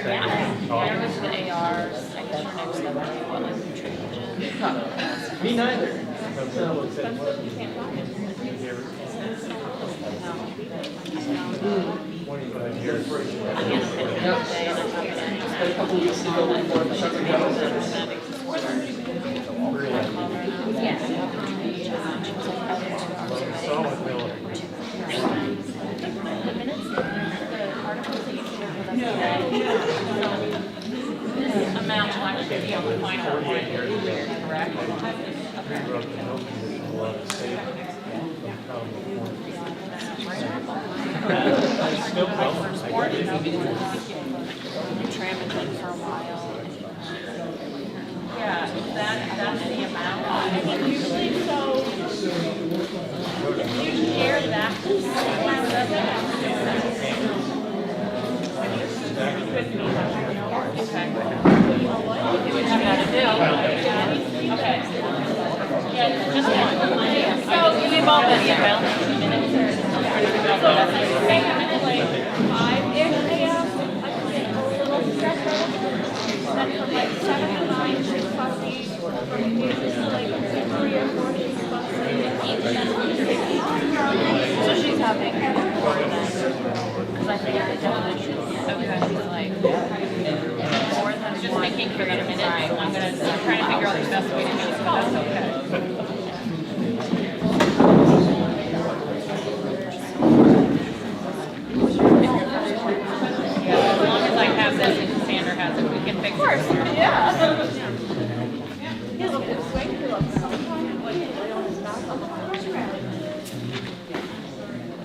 Yeah, goes to the ARs. I guess your next step would be what, like nutrition? Me neither. You can't buy it. 25 years. I had a picture the other day and I thought A couple weeks ago before the shutting down. Solid bill. The minutes, the articles that you shared with us today, this amount will actually be on the final one, correct? We wrote the health condition a lot of state. I still Tramadol for a while. Yeah, that's the amount. I mean, usually, so, if you share that, with me, okay. What you gotta do. Okay. Yeah, just one. So, we've all been the amount in 2 minutes, or? So, make a minute like 5-ish a.m. I can get a little stressed out. Then from like 7 to 9, she's fussy. From 8 to like 3 or 4, she's fussy. So she's having because I think the definition okay, she's like fourth. I was just thinking for that a minute. I'm trying to figure out the best way to do this, but that's okay. As long as I have this and Cassandra has it, we can fix it. Of course, yeah.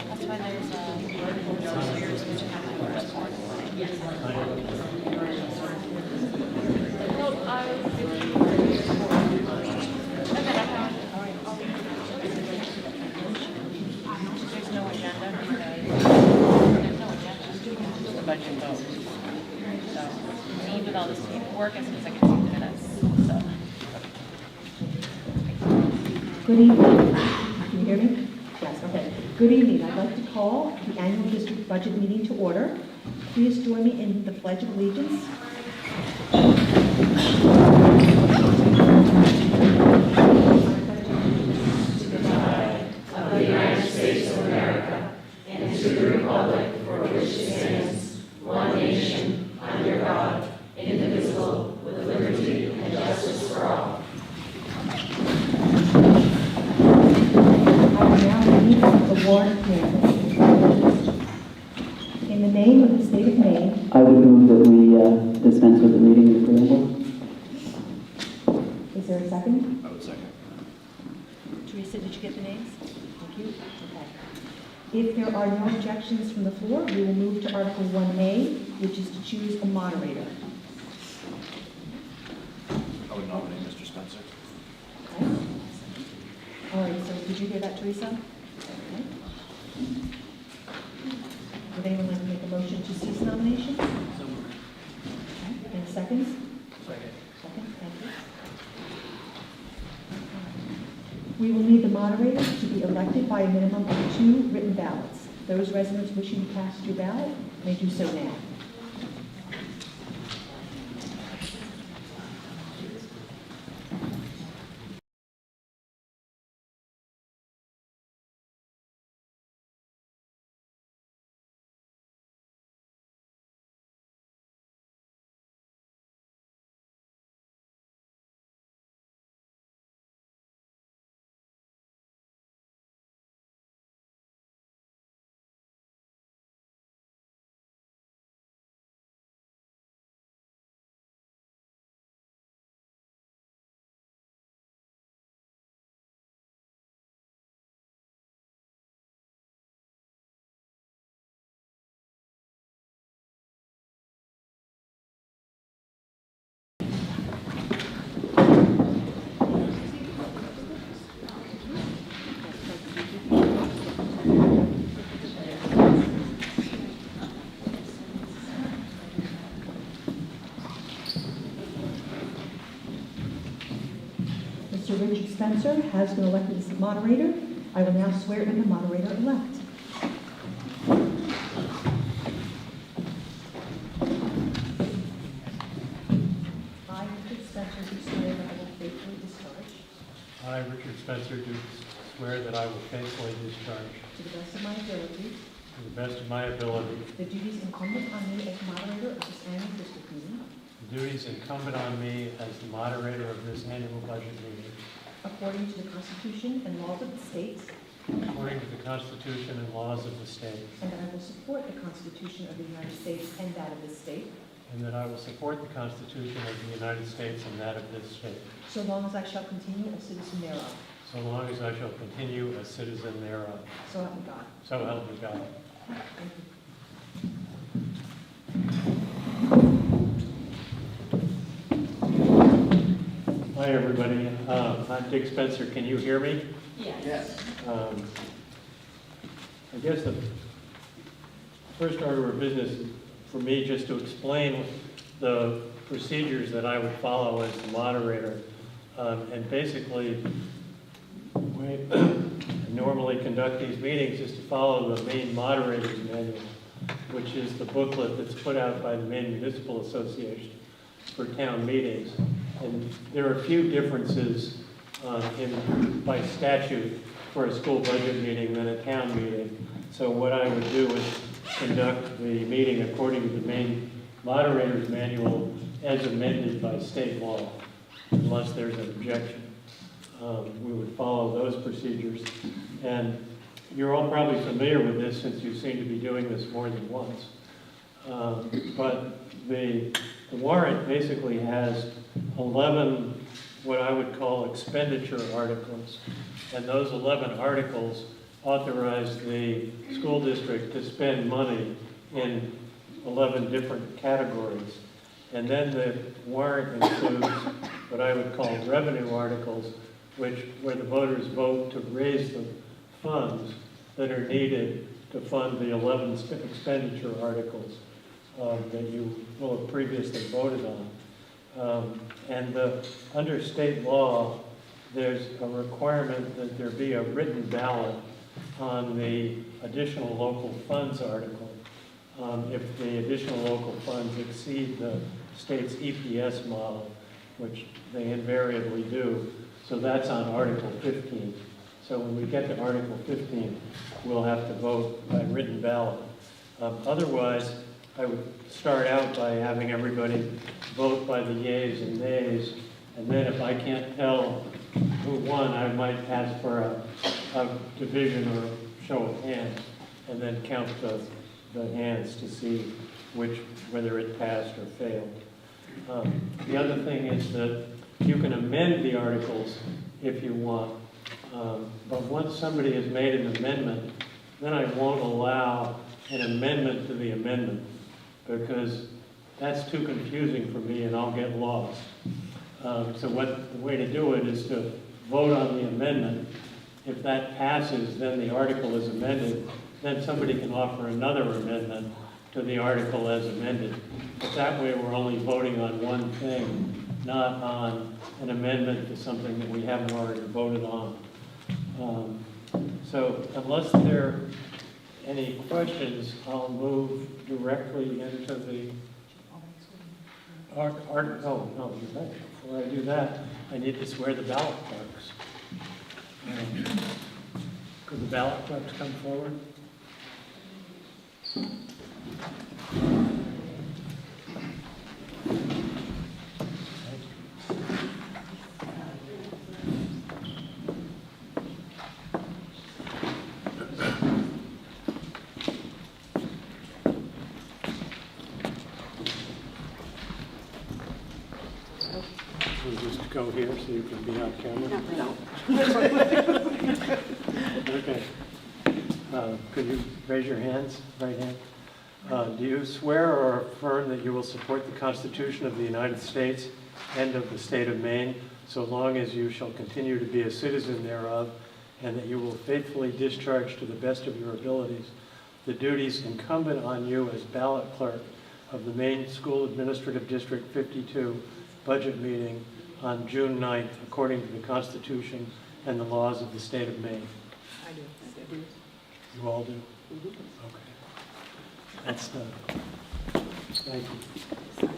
That's why there's lawyers which have my first one. There's no agenda because there's no agenda. Just a budget vote. So, me with all this paperwork as soon as I get to the minutes. So. Good evening. Can you hear me? Yes, okay. Good evening. I'd like to call the annual district budget meeting to order. Please join me in the Pledge of Allegiance. Of the United States of America and to the republic for which it stands, one nation, under God, indivisible, with liberty and justice for all. I will now read the warrant of payment. In the name of the state of Maine, I would move that we dispense with the reading of the preamble. is there a second? I would second. Teresa, did you get the names? Thank you. Okay. If there are no objections from the floor, we will move to Article 1A, which is to choose a moderator. I would nominate Mr. Spencer. Okay. All right, so did you hear that, Teresa? Okay. Would anyone like to make a motion to cease nomination? Okay. Any seconds? Second. Second, thank you. We will need the moderator to be elected by a minimum of 2 written ballots. Those residents wishing to cast your ballot may do so now. Mr. Richard Spencer has been elected as the moderator. I will now swear in the moderator-elect. Spencer, do swear that I will faithfully discharge, to the best of my ability, to the best of my ability, the duties incumbent on me as moderator of this annual district meeting, the duties incumbent on me as the moderator of this annual budget meeting, according to the Constitution and laws of the state, according to the Constitution and laws of the state, and that I will support the Constitution of the United States and that of this state, and that I will support the Constitution of the United States and that of this state, so long as I shall continue a citizen thereof. so long as I shall continue a citizen thereof. So help me God. So help me God. Thank you. Hi, everybody. I'm Dick Spencer. Can you hear me? Yes. I guess the first order of business is for me just to explain the procedures that I would follow as the moderator. And basically, the way I normally conduct these meetings is to follow the Maine Moderator's Manual, which is the booklet that's put out by the Maine Municipal Association for town meetings. And there are a few differences by statute for a school budget meeting than a town meeting. So what I would do is conduct the meeting according to the Maine Moderator's Manual as amended by state law, unless there's an objection. We would follow those procedures. And you're all probably familiar with this since you seem to be doing this more than once. But the warrant basically has 11 what I would call expenditure articles. And those 11 articles authorize the school district to spend money in 11 different categories. And then the warrant includes what I would call revenue articles, where the voters vote to raise the funds that are needed to fund the 11 expenditure articles that you will have previously voted on. And under state law, there's a requirement that there be a written ballot on the additional local funds article if the additional local funds exceed the state's EPS model, which they invariably do. So that's on Article 15. So when we get to Article 15, we'll have to vote by written ballot. Otherwise, I would start out by having everybody vote by the yeas and nays, and then if I can't tell who won, I might ask for a division or a show of hands, and then count the hands to see whether it passed or failed. The other thing is that you can amend the articles if you want, but once somebody has made an amendment, then I won't allow an amendment to the amendment, because that's too confusing for me and I'll get lost. So the way to do it is to vote on the amendment. If that passes, then the article is amended. Then somebody can offer another amendment to the article as amended. But that way we're only voting on one thing, not on an amendment to something that we haven't already voted on. So unless there are any questions, I'll move directly into the article. Oh, no, you're right. Before I do that, I need to swear the ballot clerks. Could the ballot clerks come forward? We'll just go here so you can be on camera. No. Okay. Could you raise your hands, right hand? Do you swear or affirm that you will support the Constitution of the United States and of the state of Maine, so long as you shall continue to be a citizen thereof, and that you will faithfully discharge to the best of your abilities the duties incumbent on you as ballot clerk of the Maine School Administrative District 52 budget meeting on June 9th, according to the Constitution and the laws of the state of Maine? I do. You all do? Okay. That's done. Thank you.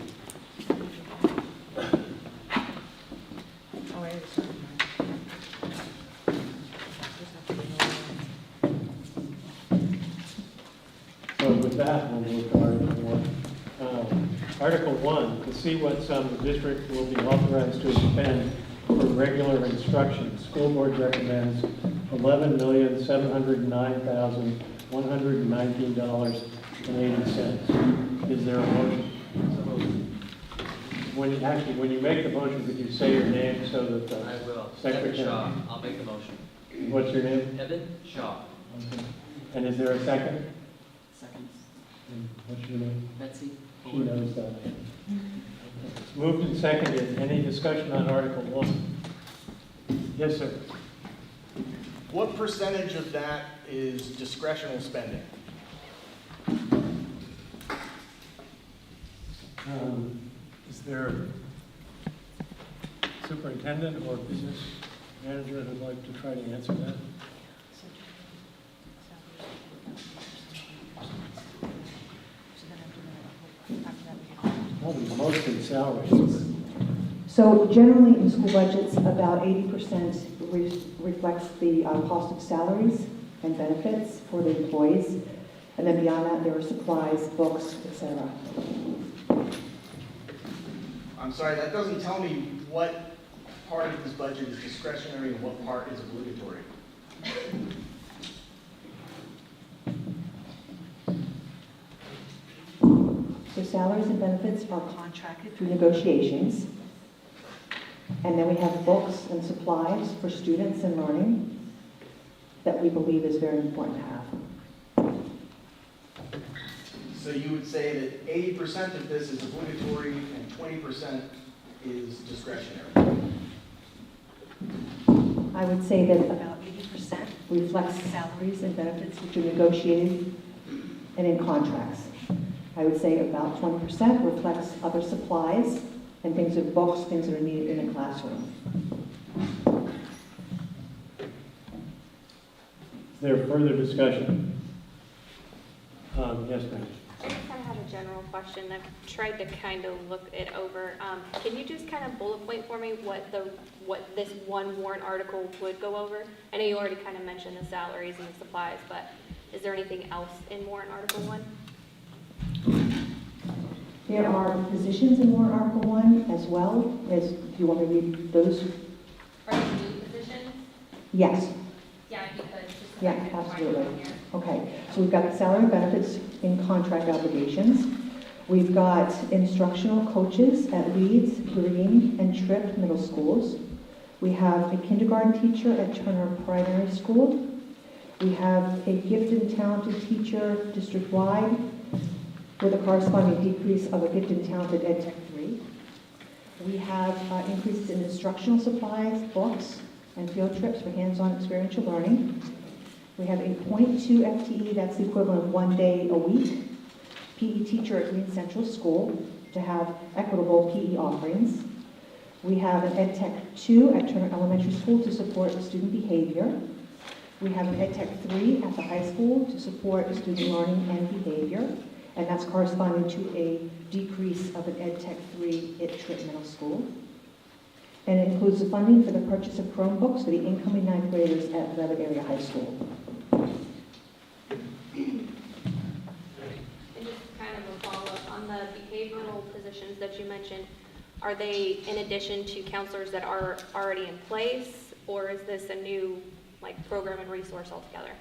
Oh, I understand. that, we'll move to Article 1. Article 1, to see what sum the district will be authorized to expend for regular instruction. School board recommends $11,709,119.80. Is there a motion? When you make the motion, could you say your name so that the I will. secretary? Evan Shaw. I'll make the motion. What's your name? Evan Shaw. Okay. And is there a second? Second. And what's your name? Betsy. She knows that. It's moved and seconded. Any discussion on Article 1? Yes, sir. What percentage of that is discretional spending? Is there a superintendent or business manager who'd like to try to answer that? Probably mostly salaries. So generally in school budgets, about 80% reflects the cost of salaries and benefits for the employees. And then beyond that, there are supplies, books, etc. I'm sorry, that doesn't tell me what part of this budget is discretionary and what part is obligatory. So salaries and benefits are contracted through negotiations. And then we have books and supplies for students and learning that we believe is very important to have. So you would say that 80% of this is obligatory and 20% is discretionary. I would say that about 80% reflects salaries and benefits which are negotiated and in contracts. I would say about 20% reflects other supplies and things of books, things that are needed in a classroom. Is there further discussion? Yes, ma'am. I just kind of have a general question. I've tried to kind of look it over. Can you just kind of bullet point for me what this one warrant article would go over? I know you already kind of mentioned the salaries and the supplies, but is there anything else in warrant article 1? There are positions in warrant article 1 as well. As, do you want me to read those? Are these new positions? Yes. Yeah, if you could. Just Yeah, absolutely. Okay, so we've got the salary and benefits in contract obligations. We've got instructional coaches at Leeds, Green, and Tripp middle schools. We have a kindergarten teacher at Turner Primary School. We have a gifted and talented teacher district-wide with a corresponding decrease of a gifted and talented Ed Tech 3. We have increases in instructional supplies, books, and field trips for hands-on experiential learning. We have a 0.2 FTE, that's the equivalent of 1 day a week, PE teacher at Green Central School to have equitable PE offerings. We have an Ed Tech 2 at Turner Elementary School to support student behavior. We have an Ed Tech 3 at the high school to support student learning and behavior, and that's corresponding to a decrease of an Ed Tech 3 at Tripp Middle School. And it includes the funding for the purchase of Chromebooks for the incoming 9th graders at Levitt Area High School. And just kind of a follow-up on the behavioral positions that you mentioned, are they in addition to counselors that are already in place, or is this a new program and resource altogether?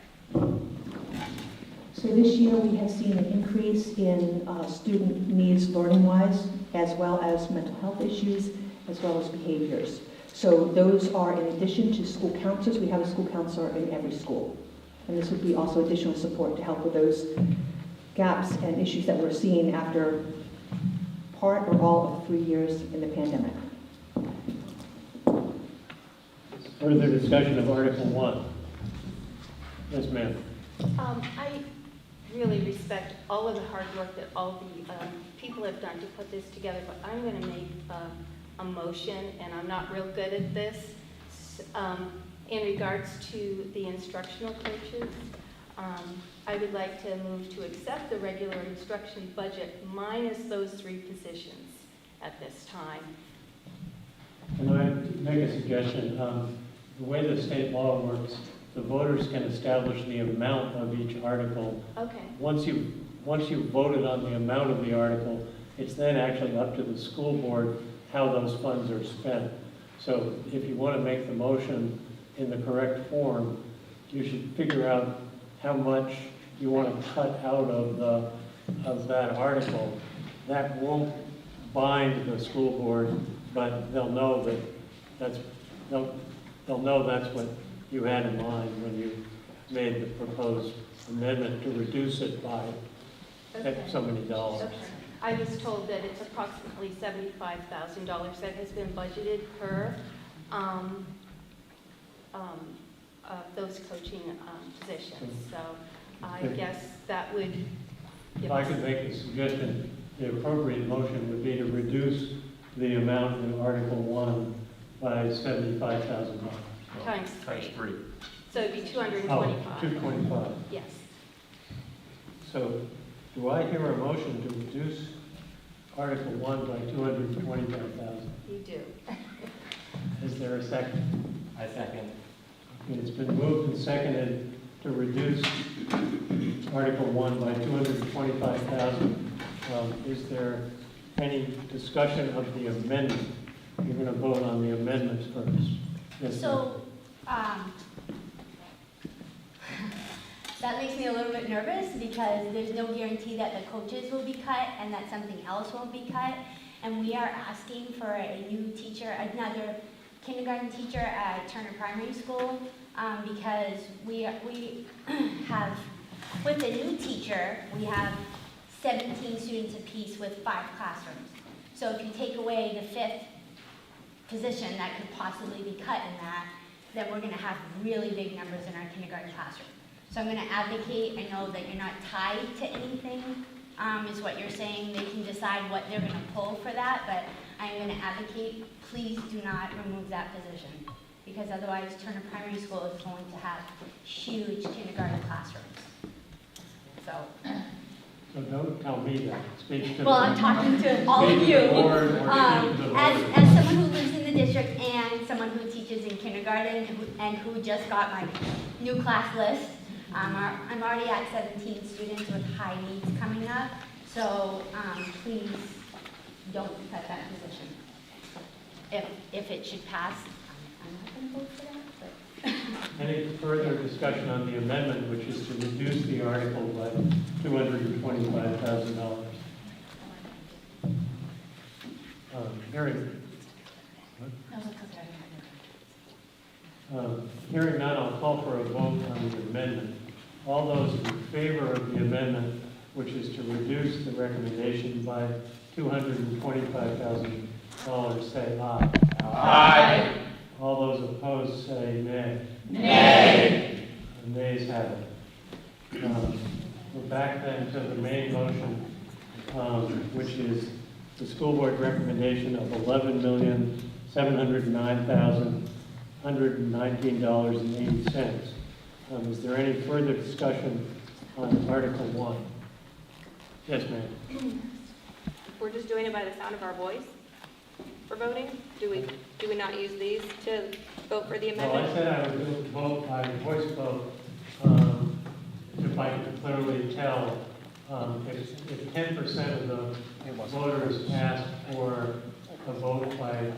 So this year we have seen an increase in student needs learning-wise, as well as mental health issues, as well as behaviors. So those are in addition to school counselors. We have a school counselor in every school. And this would be also additional support to help with those gaps and issues that we're seeing after part or all of 3 years in the pandemic. Further discussion of Article 1. Yes, ma'am. I really respect all of the hard work that all the people have done to put this together, but I'm going to make a motion, and I'm not real good at this, in regards to the instructional coaches. I would like to move to accept the regular instruction budget minus those 3 positions at this time. Can I make a suggestion? The way the state law works, the voters can establish the amount of each article. Okay. Once you once you've voted on the amount of the article, it's then actually up to the school board how those funds are spent. So if you want to make the motion in the correct form, you should figure out how much you want to cut out of that article. That won't bind the school board, but they'll know they'll know that's what you had in mind when you made the proposed amendment to reduce it by so many dollars. Okay. I was told that it's approximately $75,000 that has been budgeted per those coaching positions. So I guess that would If give I us, could make a suggestion, the appropriate motion would be to reduce the amount in Article 1 by $75,000. times Times 3. 3. So it'd be Oh, 225. 225. Yes. So do I hear a motion to reduce Article 1 by $225,000? You do. Is there a second? I second. Okay, it's been moved and seconded to reduce Article 1 by $225,000. Is there any discussion of the amendment? You're going to vote on the amendments first. Yes, ma'am. So, that makes me a little bit nervous because there's no guarantee that the coaches will be cut and that something else won't be cut. And we are asking for a new teacher, another kindergarten teacher at Turner Primary School, because we have, with the new teacher, we have 17 students apiece with 5 classrooms. So if you take away the 5th position that could possibly be cut in that, then we're gonna have really big numbers in our kindergarten classroom. So I'm gonna advocate, I know that you're not tied to anything, is what you're saying, they can decide what they're gonna pull for that, but I'm gonna advocate, please do not remove that position, because otherwise Turner Primary School is going to have huge kindergarten classrooms. So, So don't tell me that. Speak to well, I'm talking to all of you. the board or speak to the board. As someone who lives in the district and someone who teaches in kindergarten and who just got my new class list, I'm already at 17 students with high needs coming up, so please don't cut that position. If it should pass, I'm not going to vote for that, but. Any further discussion on the amendment, which is to reduce the article by $225,000? Hearing. Hearing none, I'll call for a vote on the amendment. All those in favor of the amendment, which is to reduce the recommendation by $225,000, say aye. Aye. All those opposed say nay. Nay. The nays have it. We're back then to the main motion, which is the school board recommendation of $11,709,119.80. Is there any further discussion on Article 1? Yes, ma'am. We're just doing it by the sound of our voice for voting? Do we not use these to vote for the Well, I amendment? said I would do a vote by voice vote, if I could clearly tell. If 10% of the voters ask for a vote by a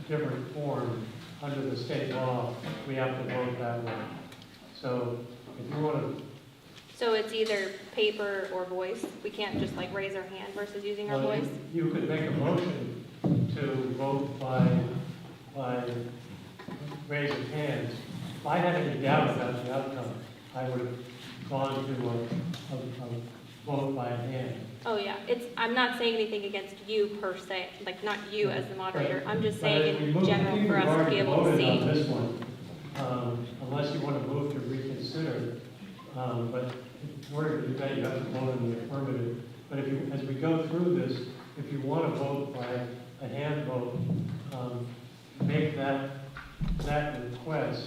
different form under the state law, we have to vote that way. So if you want to, So it's either paper or voice? We can't just like raise our hand versus using our well, voice? you could make a motion to vote by raise of hands. If I had any doubt about the outcome, I would have gone to a vote by hand. Oh, yeah. I'm not saying anything against you per se, like not you as the moderator. I'm just But saying if we in move- general for us to be able to We've already voted on see. this one, unless you want to move to reconsider. But in order to do that, you have to vote in the affirmative. But if you, as we go through this, if you want to vote by a hand vote, make that request.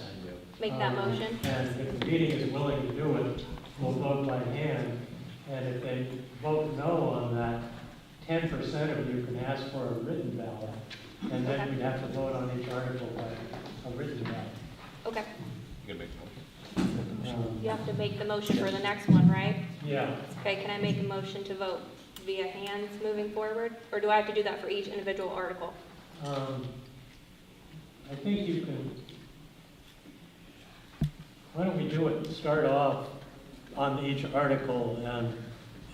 Make that motion. And if the meeting is willing to do it, we'll vote by hand. And if they vote no on that, 10% of you can ask for a written ballot. And then we'd have to vote on each article by a written ballot. Okay. You gonna make the motion? You have to make the motion for the next one, right? Yeah. Okay, can I make a motion to vote via hands moving forward? Or do I have to do that for each individual article? I think you can, why don't we do it, start off on each article,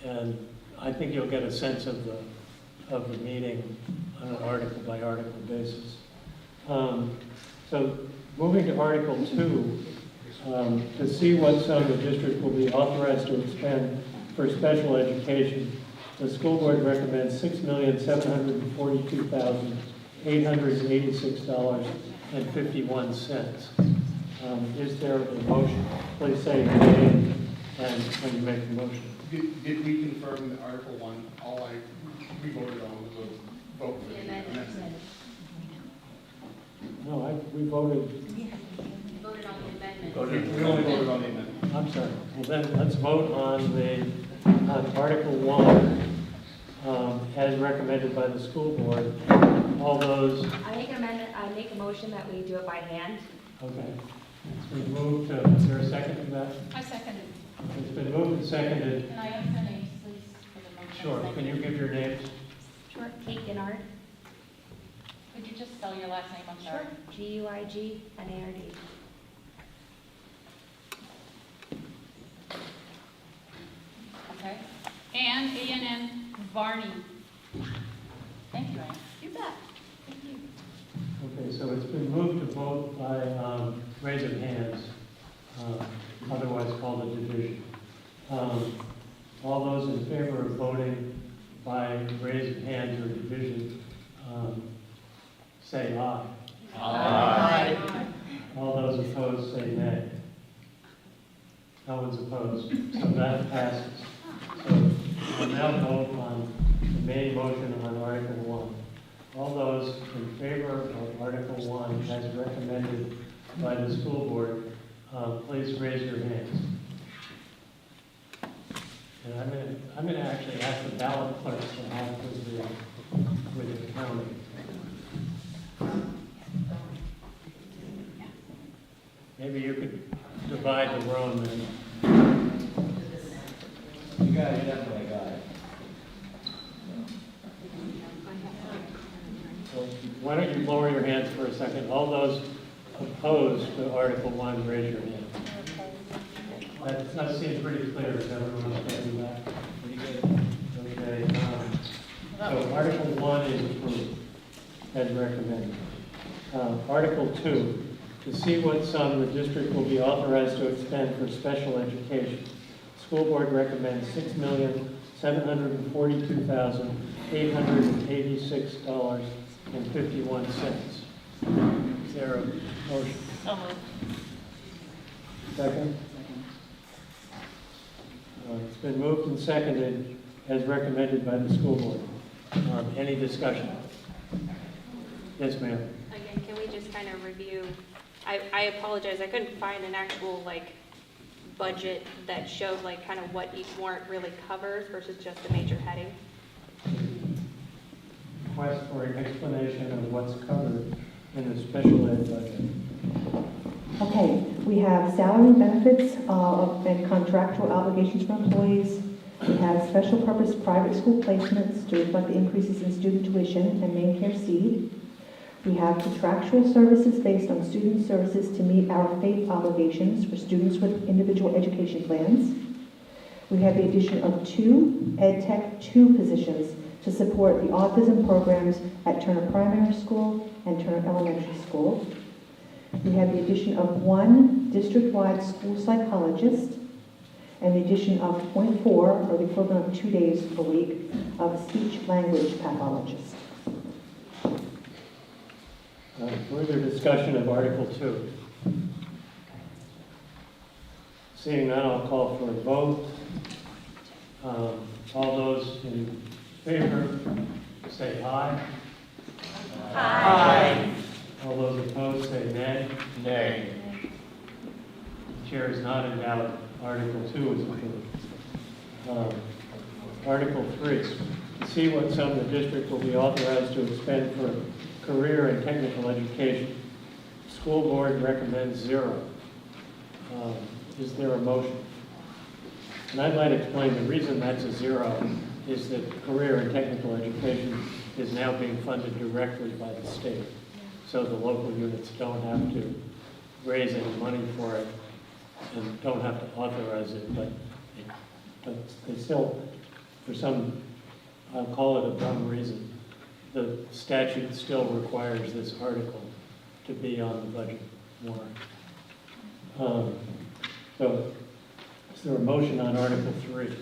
and I think you'll get a sense of the meeting on an article by article basis. So moving to Article 2, to see what sum the district will be authorized to expend for special education, the school board recommends $6,742,886.51. Is there a motion? Please say your name and when you make the motion. Did we confirm that Article 1, we voted on was a vote for the amendment? No, we voted. Voted on the amendment. We only voted on the amendment. I'm sorry. Well, then let's vote on Article 1 as recommended by the school board. All those, I make a motion that we do it by hand. okay. It's been moved to, is there a second to that? I second it. It's been moved and seconded. Can I have the names, please, for the motion? Sure. Can you give your names? Sure, Kate Gennard, Could you just spell your last name, I'm sorry? Guignard. Okay. Ann, A-N-N, Varney. Thank you, Ann. You bet. Okay, so it's been moved to vote by raise of hands, otherwise called a division. All those in favor of voting by raise of hands or division, say aye. Aye. All those opposed say nay. No one's opposed, so that passes. So we'll now vote on the main motion on Article 1. All those in favor of Article 1 as recommended by the school board, please raise your hands. And I'm going to actually ask the ballot clerks to help with the counting. Maybe you could divide the room and. You got it, definitely got it. So why don't you lower your hands for a second? All those opposed to Article 1, raise your hand. That seems pretty clear. Is everyone okay with that? Pretty good. Okay. So Article 1 is approved as recommended. Article 2, to see what sum the district will be authorized to expend for special education. School board recommends $6,742,886.51. Is there a motion? So moved. Second? It's been moved and seconded as recommended by the school board. Any discussion? Yes, ma'am. Again, can we just kind of review? I apologize, I couldn't find an actual budget that showed kind of what each warrant really covers versus just a major heading. Request for an explanation of what's covered in the special ed budget. Okay, we have salary and benefits and contractual obligations for employees. We have special purpose private school placements to reflect the increases in student tuition and main care seed. We have contractual services based on student services to meet our FAPE obligations for students with individual education plans. We have the addition of 2 EdTech 2 positions to support the autism programs at Turner Primary School and Turner Elementary School. We have the addition of 1 district-wide school psychologist and the addition of 0.4, or the equivalent of 2 days per week, of speech-language pathologist. Further discussion of Article 2. Seeing none, I'll call for a vote. All those in favor, say aye. Aye. All those opposed, say nay. Nay. The chair is not in doubt. Article 2 is approved. Article 3, to see what sum the district will be authorized to expend for career and technical education. School board recommends 0. Is there a motion? And I might explain the reason that's a 0 is that career and technical education is now being funded directly by the state. So the local units don't have to raise any money for it and don't have to authorize it, but they still, for some, I'll call it a dumb reason, the statute still requires this article to be on the budget warrant. So, is there a motion on Article 3?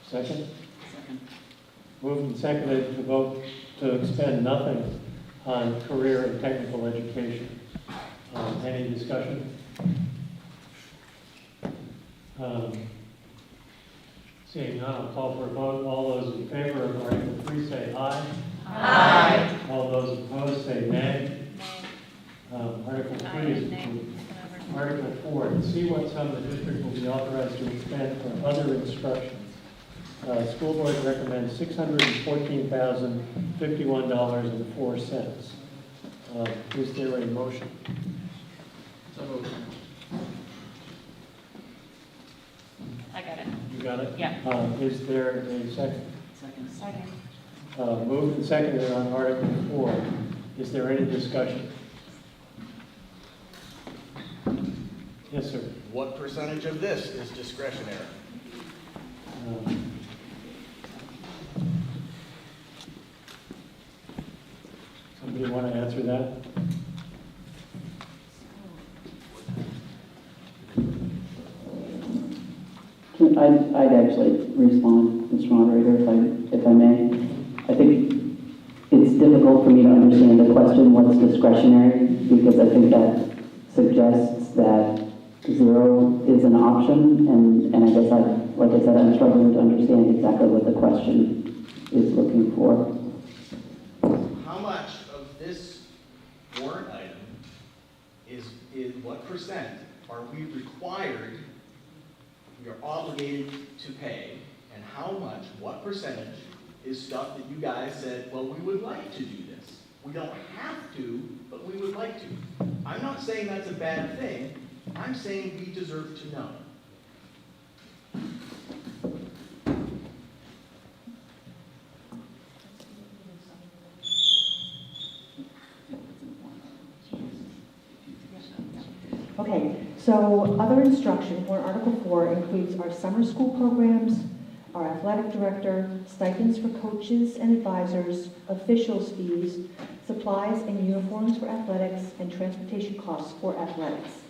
Second? Second. Moved and seconded to vote to expend nothing on career and technical education. Any discussion? Seeing none, I'll call for a vote. All those in favor of Article 3 say aye. Aye. All those opposed say nay. Article 3 is approved. Article 4, to see what sum the district will be authorized to expend for other instruction. School board recommends $614,051.04. Is there a motion? So moved. I got it. You got it? Yeah. Is there a second? Second. Second. Moved and seconded on Article 4. Is there any discussion? Yes, sir. What percentage of this is discretionary? Somebody want to answer that? I'd actually respond, Mr. Moderator, if I may. I think it's difficult for me to understand the question, what's discretionary, because I think that suggests that 0 is an option, and I guess like I said, I'm struggling to understand exactly what the question is looking for. How much of this warrant item is what percent are we required, we are obligated to pay, and how much, what percentage is stuff that you guys said, well, we would like to do this. We don't have to, but we would like to. I'm not saying that's a bad thing. I'm saying we deserve to know. Okay, so other instruction for Article 4 includes our summer school programs, our athletic director, stipends for coaches and advisors, officials' fees, supplies and uniforms for athletics, and transportation costs for athletics.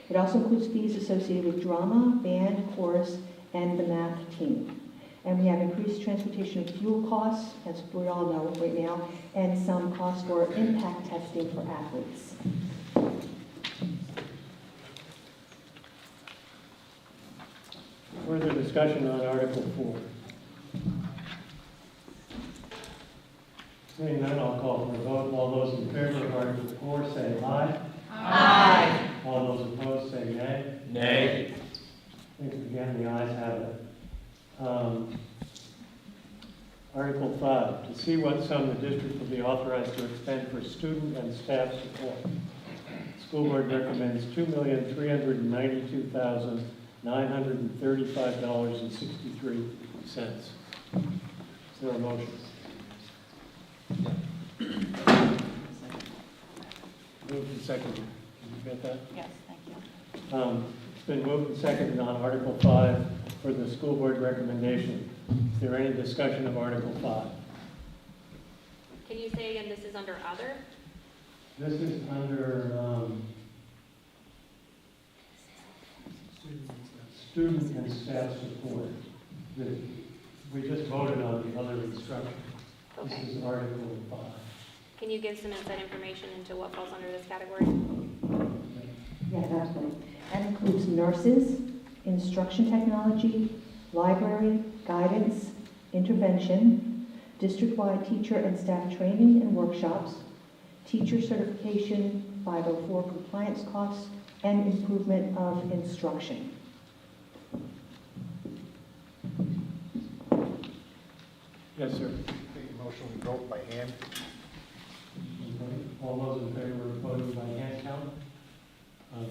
It also includes fees associated with drama, band, chorus, and the math team. And we have increased transportation and fuel costs, as we all know right now, and some costs for impact testing for athletes. Further discussion on Article 4. Seeing none, I'll call for a vote. All those in favor of Article 4 say aye. Aye. All those opposed say nay. Nay. Thanks again, the ayes have it. Article 5, to see what sum the district will be authorized to expend for student and staff support. School board recommends $2,392,935.63. Is there a motion? Moved and seconded. Did you get that? Yes, thank you. It's been moved and seconded on Article 5 for the school board recommendation. Is there any discussion of Article 5? Can you say again, this is under other? This is under student and staff support. We just voted on the other instruction. Okay. This is Article 5. Can you give some inside information into what falls under this category? Yes, absolutely. That includes nurses, instruction technology, library, guidance, intervention, district-wide teacher and staff training and workshops, teacher certification, 504 compliance costs, and improvement of instruction. Yes, sir. Make a motion, we vote by hand. All those in favor of voting by hand count,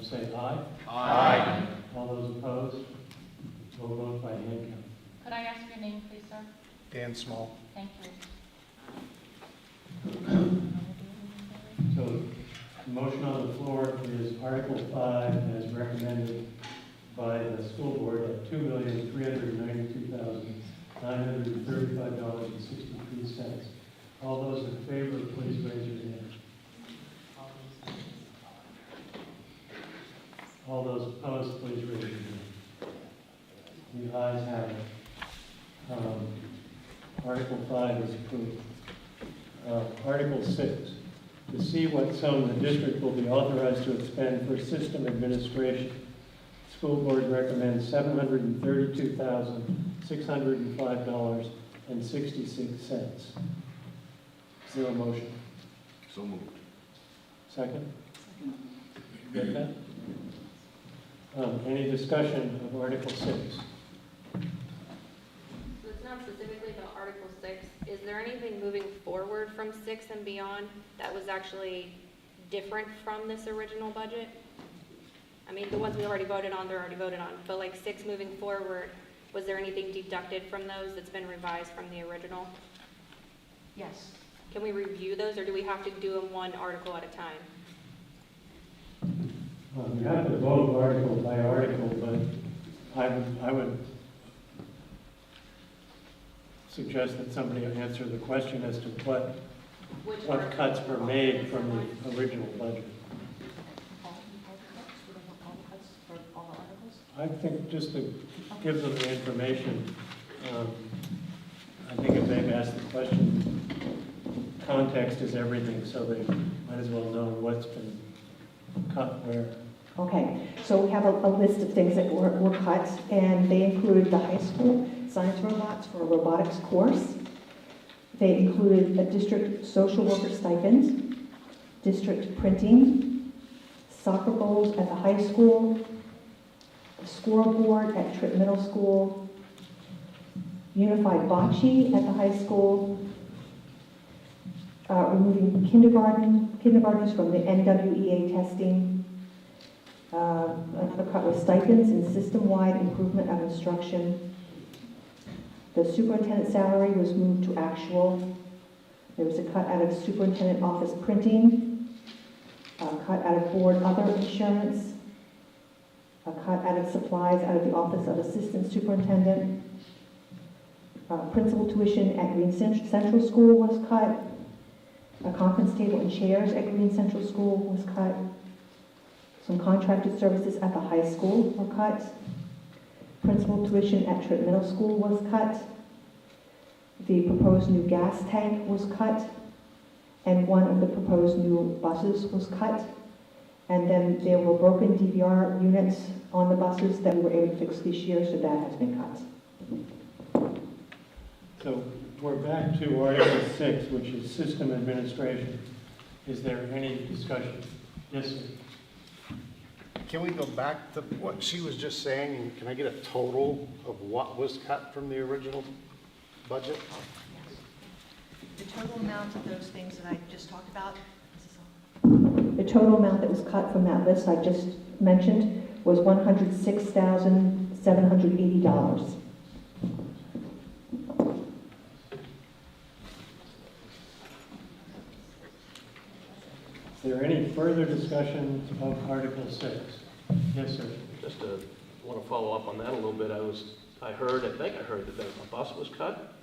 say aye. Aye. All those opposed? We'll vote by hand count. Could I ask your name, please, sir? Dan Small. Thank you. So, the motion on the floor is Article 5 as recommended by the school board at $2,392,935.63. All those in favor, please raise your hand. All those opposed, please raise your hand. The ayes have it. Article 5 is approved. Article 6, to see what sum the district will be authorized to expend for system administration. School board recommends $732,605.66. Is there a motion? So moved. Second? Get that? Any discussion of Article 6? So it's not specifically about Article 6. Is there anything moving forward from 6 and beyond that was actually different from this original budget? I mean, the ones we already voted on, they're already voted on, but like 6 moving forward, was there anything deducted from those that's been revised from the original? Yes. Can we review those, or do we have to do them one article at a time? You have to vote article by article, but I would suggest that somebody answer the question as to what cuts were made from the original budget. I think just to give them the information, I think if they've asked the question, context is everything, so they might as well know what's been cut where. Okay, so we have a list of things that were cut, and they included the high school science robots for a robotics course. They included a district social worker stipend, district printing, soccer goals at the high school, a scoreboard at Tripp Middle School, unified bocce at the high school, removing kindergartners from the NWEA testing, another cut was stipends and system-wide improvement of instruction. The superintendent salary was moved to actual. There was a cut out of superintendent office printing, a cut out of board other insurance, a cut out of supplies out of the office of assistant superintendent. Principal tuition at Green Central School was cut. A conference table and chairs at Green Central School was cut. Some contracted services at the high school were cut. Principal tuition at Tripp Middle School was cut. The proposed new gas tank was cut. And one of the proposed new buses was cut. And then there were broken DVR units on the buses that we were able to fix this year, so that has been cut. So we're back to Article 6, which is system administration. Is there any discussion? Yes, sir. Can we go back to what she was just saying, and can I get a total of what was cut from the original budget? The total amount of those things that I just talked about. The total amount that was cut from that list I just mentioned was $106,780. Is there any further discussion of Article 6? Yes, sir. Just want to follow up on that a little bit. I think I heard that a bus was cut.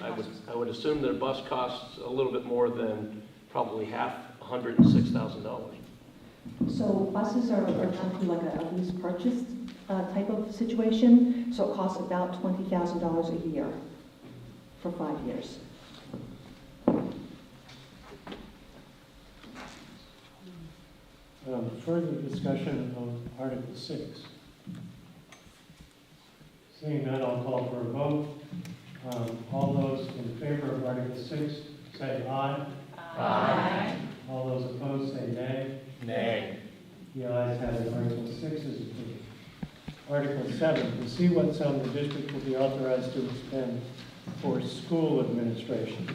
I would assume that a bus costs a little bit more than probably half, $106,000. So buses are typically like a lease purchase type of situation, so it costs about $20,000 a year for 5 years. Further discussion of Article 6. Seeing none, I'll call for a vote. All those in favor of Article 6 say aye. Aye. All those opposed say nay. Nay. The ayes have it. Article 6 is approved. Article 7, to see what sum the district will be authorized to expend for school administration.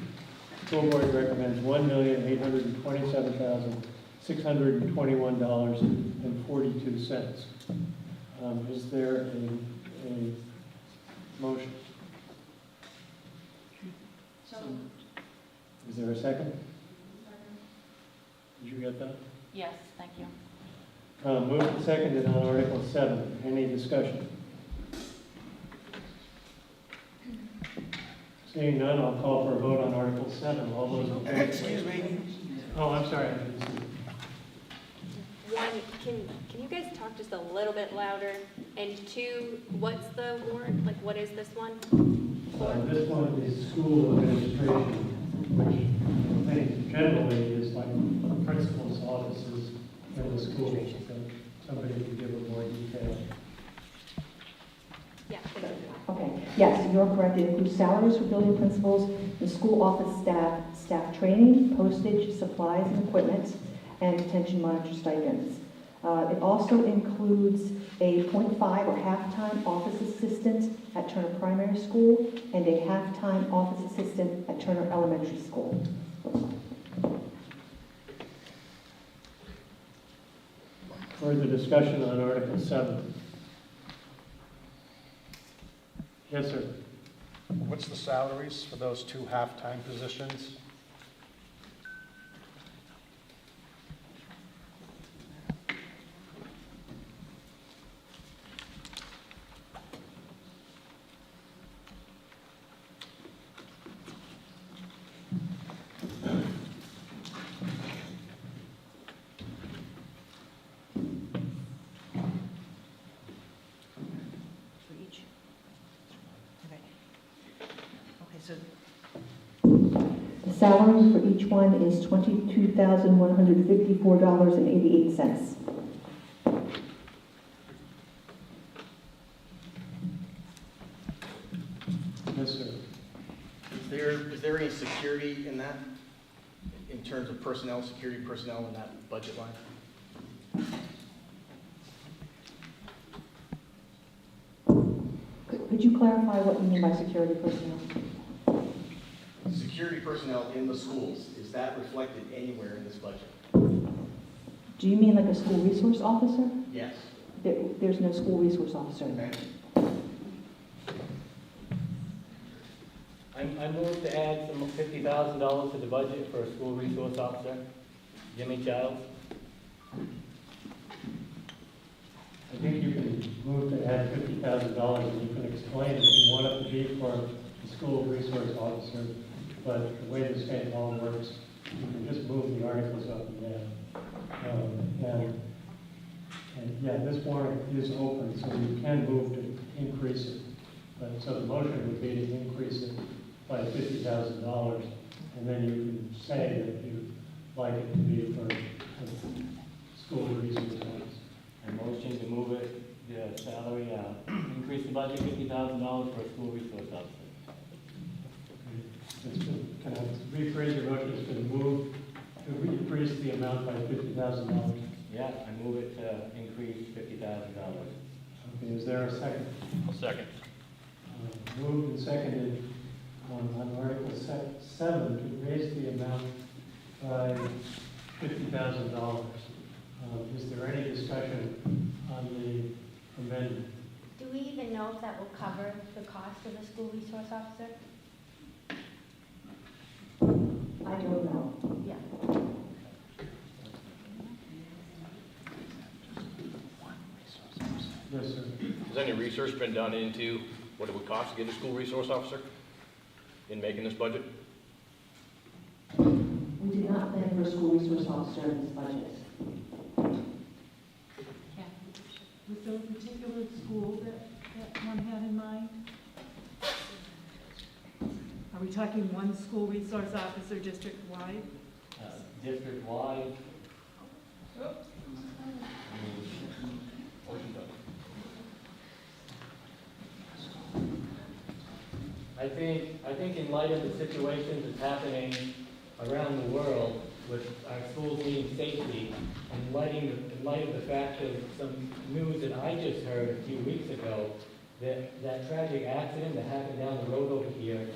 School board recommends $1,827,621.42. Is there a a motion? So, Is there a second? Did you get that? Yes, thank you. Moved and seconded on Article 7. Any discussion? Seeing none, I'll call for a vote on Article 7. All those in favor? Excuse me? Oh, I'm sorry. I didn't see. One, can you guys talk just a little bit louder? And two, what's the warrant, like what is this one? This one is school administration, which I think generally is like principal's offices in the school. So somebody can give it more detail. Yeah, thank you. Okay, yes, you're correct. It includes salaries for building principals, the school office staff, staff training, postage, supplies and equipment, and detention monitor stipends. It also includes a 0.5 or half-time office assistant at Turner Primary School and a half-time office assistant at Turner Elementary School. Further discussion on Article 7. Yes, sir. What's the salaries for those two half-time positions? for each. Okay. Okay, so The salary for each one is $22,154.88. Yes, sir. Is there any security in that, in terms of personnel, security personnel in that budget line? Could you clarify what you mean by security personnel? Security personnel in the schools, is that reflected anywhere in this budget? Do you mean like a school resource officer? Yes. There's no school resource officer. Okay. I move to add some $50,000 to the budget for a school resource officer, Jimmy Childs. I think you can move to add $50,000 and you can explain if you want it to be for the school resource officer. But the way the state law works, you can just move the articles up and down. And yeah, this warrant is open, so you can move to increase it. But so the motion would be to increase it by $50,000, and then you can say that you'd like it to be for school resource officer. I motion to move it, the salary, increase the budget $50,000 for a school resource officer. Can I rephrase your motion? It's been moved to increase the amount by $50,000. Yeah, I move it to increase $50,000. Okay, is there a second? I'll second. Moved and seconded on Article 7 to raise the amount by $50,000. Is there any discussion on the amendment? Do we even know if that will cover the cost of a school resource officer? I don't know. Yeah. Yes, sir. Has any research been done into what it would cost to get a school resource officer in making this budget? We did not plan for a school resource officer in this budget. Was there a particular school that one had in mind? Are we talking one school resource officer district-wide? District-wide. I think in light of the situations that's happening around the world with our schools needing safety, and in light of the fact of some news that I just heard a few weeks ago, that tragic accident that happened down the road over here,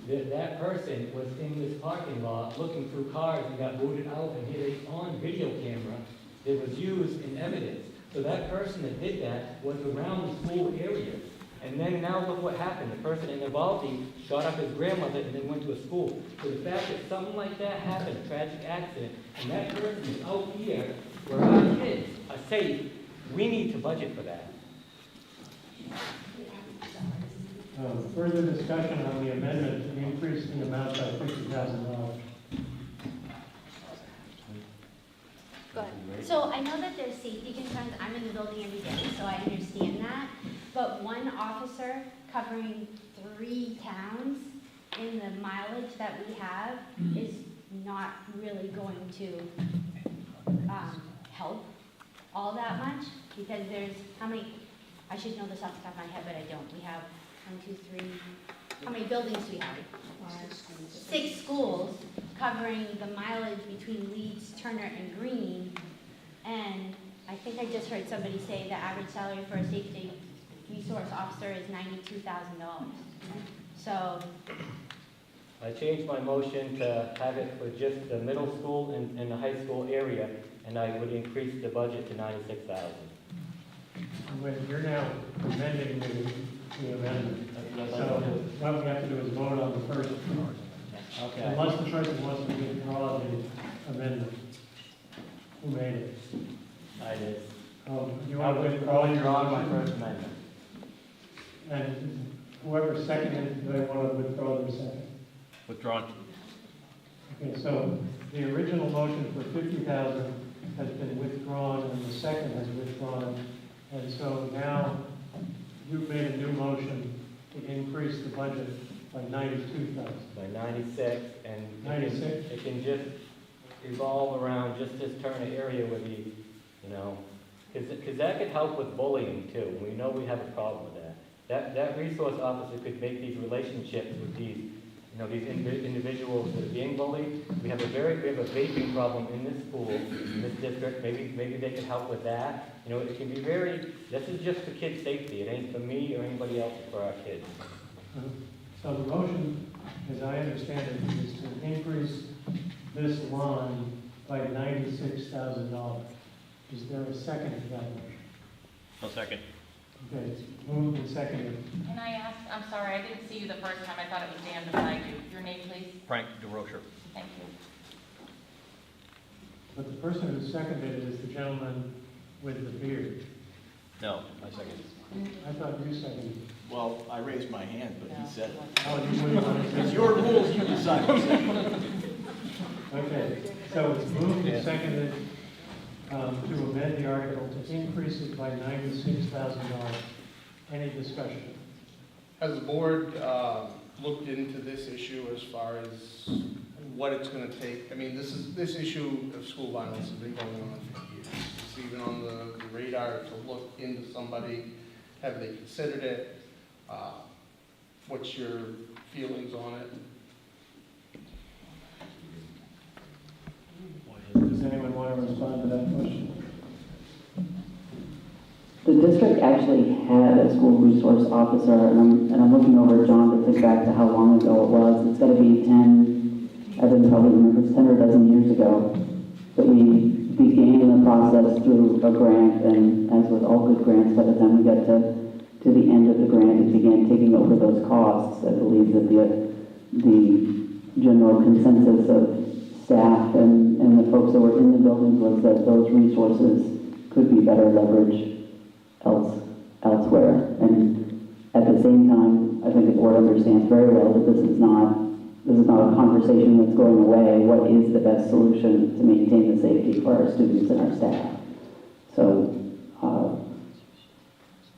that person was in this parking lot looking through cars and got booted out and hit it on video camera that was used in evidence. So that person that did that was around the school area. And then now look what happened. The person in Uvalde shot up his grandmother and then went to a school. So the fact that something like that happened, a tragic accident, and that person is out here where our kids are safe, we need to budget for that. Further discussion on the amendment to increase the amount by $50,000. Go ahead. So I know that there's safety concerns. I'm in the building every day, so I understand that. But one officer covering 3 towns in the mileage that we have is not really going to help all that much, because there's, how many, I should know this off the top of my head, but I don't. We have 1, 2, 3, how many buildings do we have? 6 schools covering the mileage between Leeds, Turner, and Green. And I think I just heard somebody say the average salary for a safety resource officer is $92,000. So I changed my motion to have it for just the middle school and the high school area, and I would increase the budget to $96,000. You're now amending the amendment. So what we have to do is vote on the first. Okay. Unless the person wants to withdraw the amendment. Who made it? I did. You want to withdraw your my motion? first amendment. And whoever seconded, do they want to withdraw their second? Withdrawn. Okay, so the original motion for 50,000 has been withdrawn, and the second has withdrawn. And so now you've made a new motion to increase the budget by 92,000. By 96, and 96? It can just evolve around just this Turner area with the, you know, because that could help with bullying too. We know we have a problem with that. That resource officer could make these relationships with these, you know, these individuals that are being bullied. We have a vaping problem in this school, in this district. Maybe they could help with that. You know, it can be this is just for kids' safety. It ain't for me or anybody else, it's for our kids. So the motion, as I understand it, is to increase this line by $96,000. Is there a second to that motion? No second. Okay, it's moved and seconded. Can I ask, I'm sorry, I didn't see you the first time. I thought it was Dan beside you. Your name, please? Frank DeRocher. Thank you. But the person who seconded it is the gentleman with the beard. No, I second. I thought you seconded it. Well, I raised my hand, but he said it. Oh, you wouldn't want to say It's your rules, you decide. Okay, so it's moved and seconded to amend the article to increase it by $96,000. Any discussion? Has the board looked into this issue as far as what it's going to take? I mean, this issue of school violence has been going on for years. It's even on the radar to look into somebody. Have they considered it? What's your feelings on it? Does anyone want to respond to that question? The district actually had a school resource officer, and I'm looking over at John to think back to how long ago it was. It's got to be 10, I didn't probably remember, it's 10 or a dozen years ago that we began the process through a grant, and as with all good grants, by the time we got to the end of the grant, it began taking over those costs. I believe that the general consensus of staff and the folks that were in the buildings was that those resources could be better leveraged elsewhere. And at the same time, I think the board understands very well that this is not a conversation that's going away. What is the best solution to maintain the safety for our students and our staff? So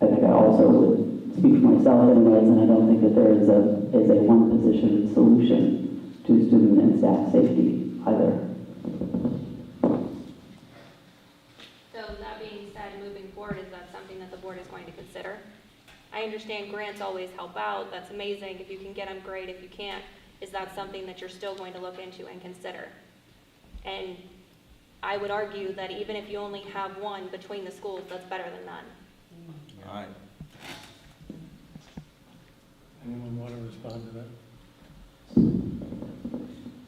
I think I also would speak for myself anyways, and I don't think that there is a one position solution to student and staff safety either. So that being said, moving forward, is that something that the board is going to consider? I understand grants always help out. That's amazing. If you can get them, great. If you can't, is that something that you're still going to look into and consider? And I would argue that even if you only have one between the schools, that's better than none. All right. Anyone want to respond to that?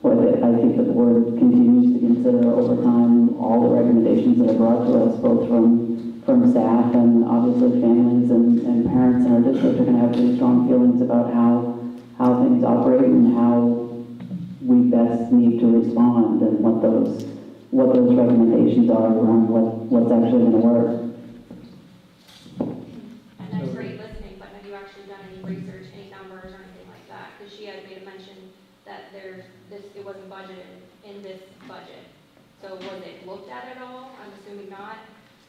Well, I think the board continues to consider over time all the recommendations that are brought to us, both from from staff and obviously families and parents in our district are going to have pretty strong feelings about how things operate and how we best need to respond and what those recommendations are around what's actually going to work. And that's great listening, but have you actually done any research, any numbers or anything like that? Because she had made a mention that it wasn't budgeted in this budget. So was it looked at all? I'm assuming not.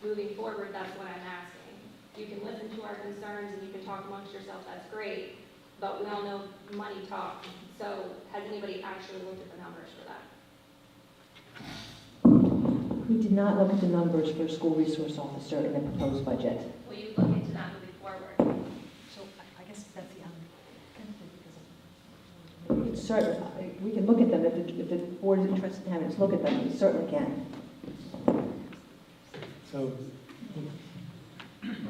Moving forward, that's what I'm asking. You can listen to our concerns and you can talk amongst yourself, that's great. But we all know money talks. So has anybody actually looked at the numbers for that? We did not look at the numbers for school resource officer in the proposed budget. Will you look into that moving forward? So I guess that's the benefit because It's certain, we can look at them if the board is interested in having us look at them, we certainly can. So,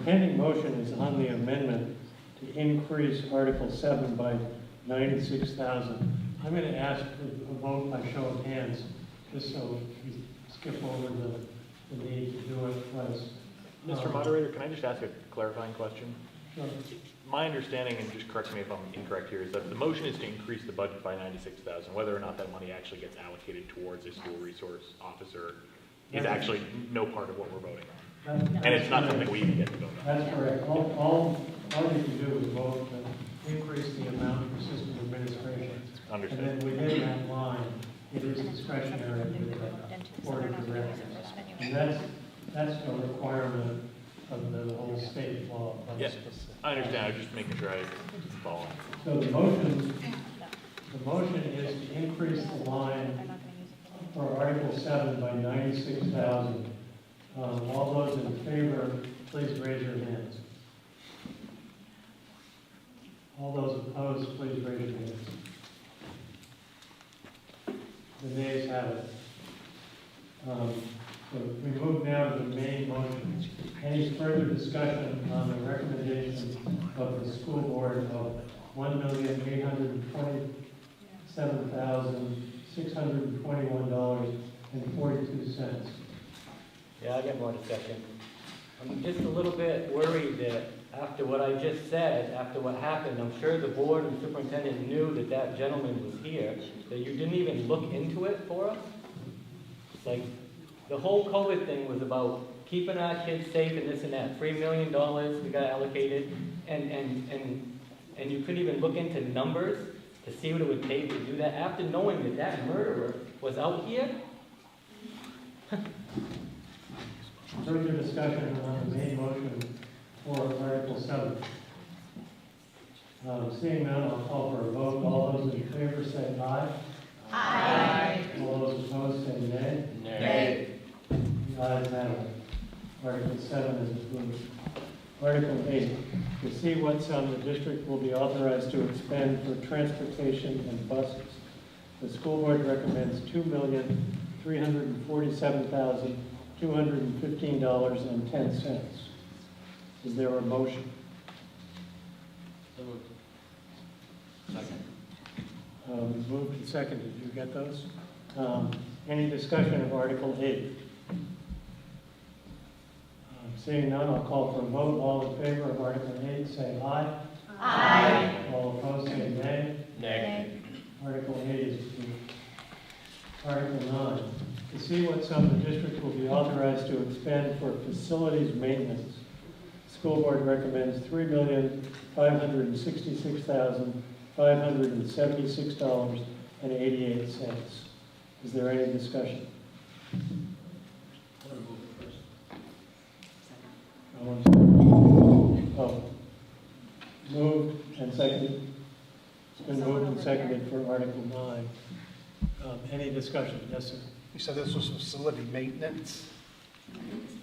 pending motion is on the amendment to increase Article 7 by $96,000. I'm going to ask for a vote by show of hands, just so we skip over the need to do it twice. Mr. Moderator, can I just ask a clarifying question? Sure. My understanding, and just correct me if I'm incorrect here, is that the motion is to increase the budget by $96,000. Whether or not that money actually gets allocated towards a school resource officer is actually no part of what we're voting on. And it's not something we even get to vote on. That's correct. All you can do is vote to increase the amount for system administration. Understood. And then within that line, it is discretionary with the board of directors. And that's a requirement of the whole state law. Yes, I understand. I'm just making sure I follow. So the motion is to increase the line for Article 7 by $96,000. All those in favor, please raise your hands. All those opposed, please raise your hands. The nays have it. So we move now to the main motion. Any further discussion on the recommendation of the school board of $1,827,621.42? Yeah, I got more discussion. I'm just a little bit worried that after what I just said, after what happened, I'm sure the board and superintendent knew that that gentleman was here, that you didn't even look into it for us. It's like, the whole COVID thing was about keeping our kids safe and this and that. $3 million we got allocated, and you couldn't even look into numbers to see what it would take to do that after knowing that that murderer was out here. Further discussion on the main motion for Article 7. Seeing none, I'll call for a vote. All those in favor say aye. Aye. All those opposed say nay. Nay. The ayes have it. Article 7 is approved. Article 8, to see what sum the district will be authorized to expend for transportation and buses. The school board recommends $2,347,215.10. Is there a motion? So moved. Second. Moved and seconded. Did you get those? Any discussion of Article 8? Seeing none, I'll call for a vote. All in favor of Article 8, say aye. Aye. All opposed, say nay. Nay. Article 8 is approved. Article 9, to see what sum the district will be authorized to expend for facilities maintenance. School board recommends $3,566,576.88. Is there any discussion? Oh, moved and seconded. It's been moved and seconded for Article 9. Any discussion? Yes, sir. You said this was facility maintenance.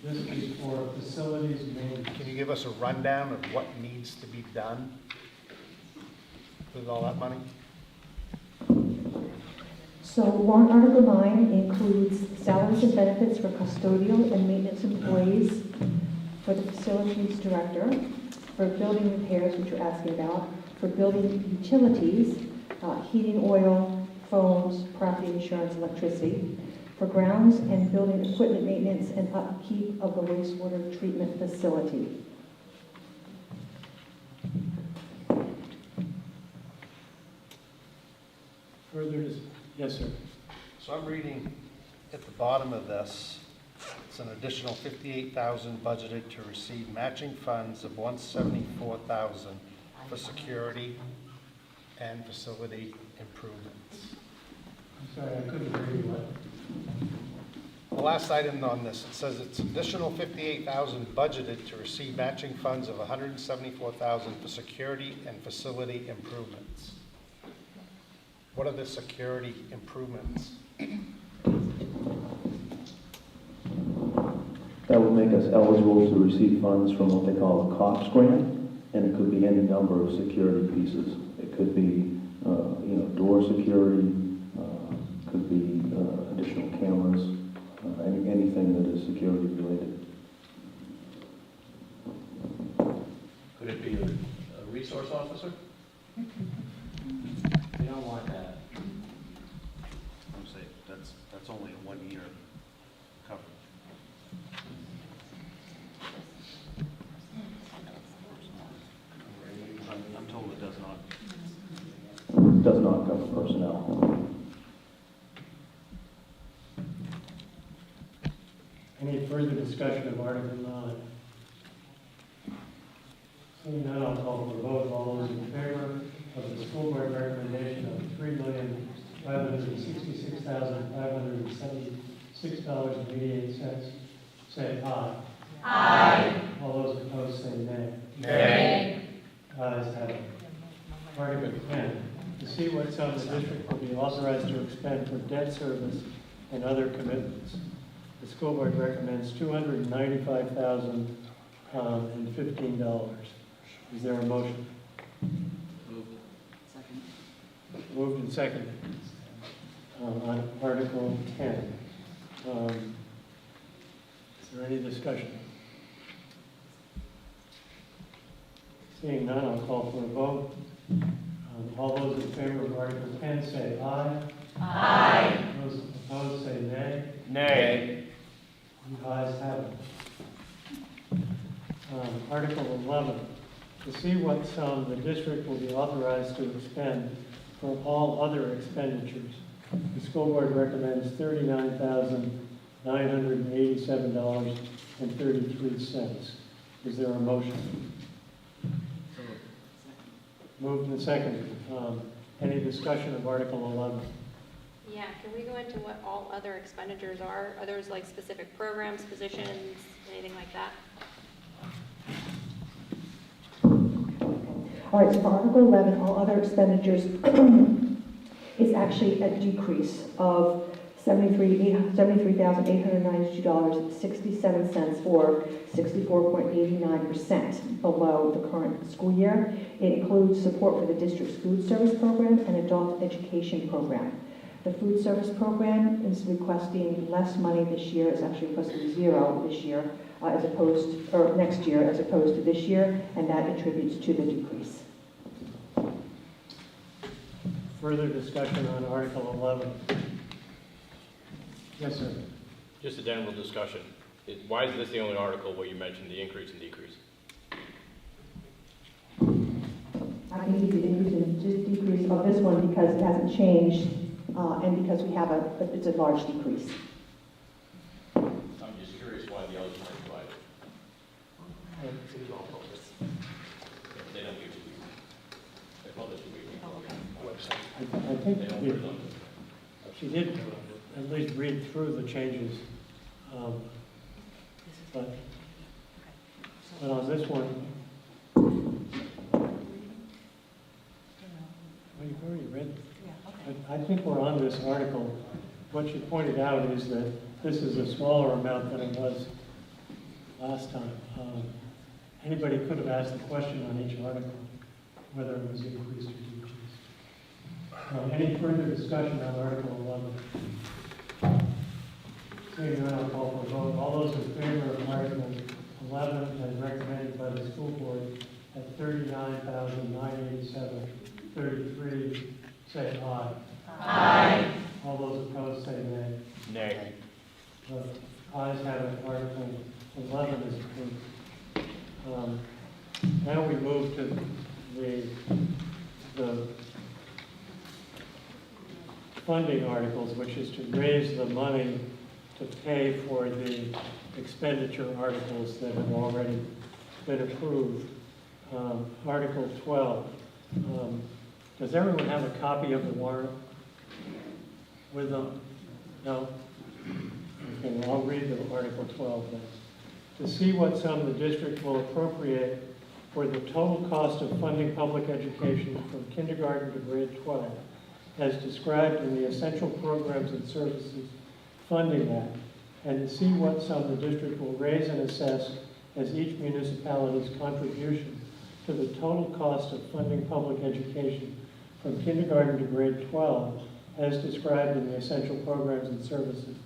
This is for facilities maintenance. Can you give us a rundown of what needs to be done with all that money? So warrant Article 9 includes salaries and benefits for custodial and maintenance employees, for the facilities director, for building repairs, which you're asking about, for building utilities, heating, oil, phones, property insurance, electricity, for grounds and building equipment maintenance and upkeep of the wastewater treatment facility. Yes, sir. So I'm reading at the bottom of this, it's an additional 58,000 budgeted to receive matching funds of 174,000 for security and facility improvements. I'm sorry, I couldn't hear you. What? The last item on this, it says it's additional 58,000 budgeted to receive matching funds of 174,000 for security and facility improvements. What are the security improvements? That would make us eligible to receive funds from what they call a COPS grant, and it could be any number of security pieces. It could be, door security, could be additional cameras, anything that is security related. Could it be a resource officer? We don't want that. I'm saying that's only a 1 year coverage. I'm told it does not. It does not cover personnel. Any further discussion of Article 9? Seeing none, I'll call for a vote. All those in favor of the school board recommendation of $3,566,576.88, say aye. Aye. All those opposed say nay. Nay. Ayes have it. Article 10, to see what sum the district will be authorized to expend for debt service and other commitments. The school board recommends $295,015. Is there a motion? Moved and seconded. On Article 10. Is there any discussion? Seeing none, I'll call for a vote. All those in favor of Article 10 say aye. Aye. Those opposed say nay. Nay. The ayes have it. Article 11, to see what sum the district will be authorized to expend for all other expenditures. The school board recommends $39,987.33. Is there a motion? Moved and seconded. Any discussion of Article 11? Yeah, can we go into what all other expenditures are? Are those like specific programs, positions, anything like that? All right, so for Article 11, all other expenditures is actually a decrease of $73,892.67 or 64.89% below the current school year. It includes support for the district's food service program and adult education program. The food service program is requesting less money this year. It's actually requesting zero this year, next year as opposed to this year, and that attributes to the decrease. Further discussion on Article 11? Yes, sir. Just a general discussion. Why is this the only article where you mentioned the increase and decrease? I can give you the increase and decrease of this one because it hasn't changed, and because we have it's a large decrease. I'm just curious why the others weren't divided. They don't give you, they publish the website. I think she did at least read through the changes. But on this one, well, you've already read it. I think we're on this article. What you pointed out is that this is a smaller amount than it was last time. Anybody could have asked the question on each article, whether it was increased or decreased. Any further discussion on Article 11? Seeing none, I'll call for a vote. All those in favor of Article 11 as recommended by the school board at $39,987.33, say aye. Aye. All those opposed say nay. Nay. The ayes have it, Article 11 is approved. Now we move to the funding articles, which is to raise the money to pay for the expenditure articles that have already been approved. Article 12. Does everyone have a copy of the warrant with them? No? Okay, well, I'll read the Article 12 then. To see what sum the district will appropriate for the total cost of funding public education from kindergarten to grade 12, as described in the Essential Programs and Services Funding Act, and to see what sum the district will raise and assess as each municipality's contribution to the total cost of funding public education from kindergarten to grade 12, as described in the Essential Programs and Services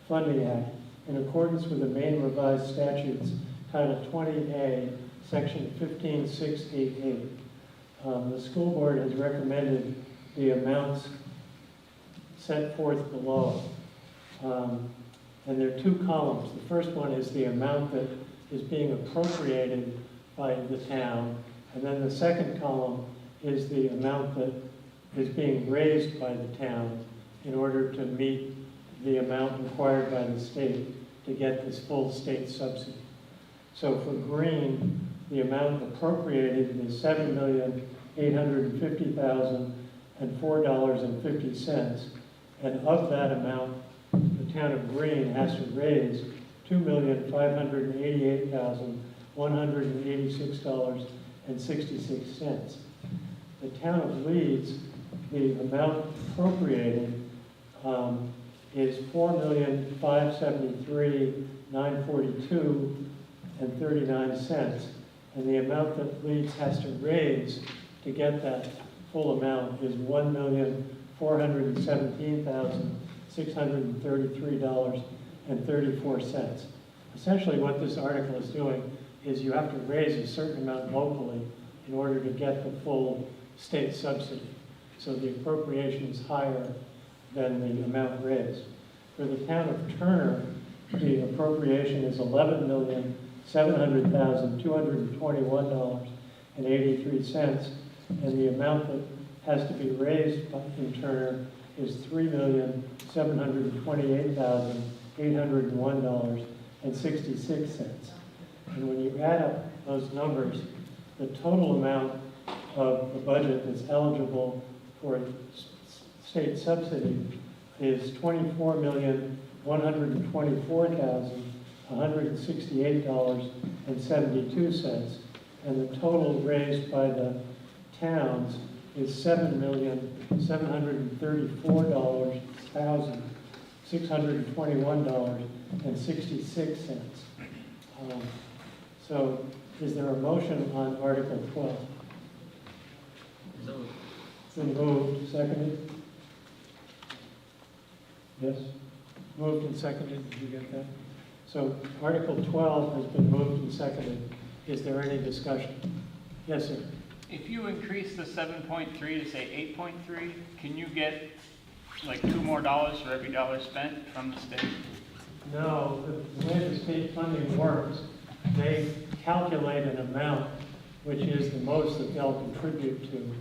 Funding Act, in accordance with the Maine Revised Statutes, Title 20A, Section 15688. The school board has recommended the amounts set forth below. And there are two columns. The first one is the amount that is being appropriated by the town, and then the second column is the amount that is being raised by the town in order to meet the amount required by the state to get this full state subsidy. So for green, the amount appropriated is $7,850,004.50, and of that amount, the town of Greene has to raise $2,588,186.66. The town of Leeds, the amount appropriated is $4,573,942.39, and the amount that Leeds has to raise to get that full amount is $1,417,633.34. Essentially what this article is doing is you have to raise a certain amount locally in order to get the full state subsidy. So the appropriation is higher than the amount raised. For the town of Turner, the appropriation is $11,700,221.83, and the amount that has to be raised in Turner is $3,728,801.66. And when you add up those numbers, the total amount of the budget that's eligible for state subsidy is $24,124,168.72, and the total raised by the towns is $7,734,621.66. So is there a motion on Article 12? It's been moved, seconded? Yes? Moved and seconded, did you get that? So Article 12 has been moved and seconded. Is there any discussion? Yes, sir. If you increase the 7.3 to say 8.3, can you get like $2 more for every dollar spent from the state? No, the way the state funding works, they calculate an amount which is the most that they'll contribute to.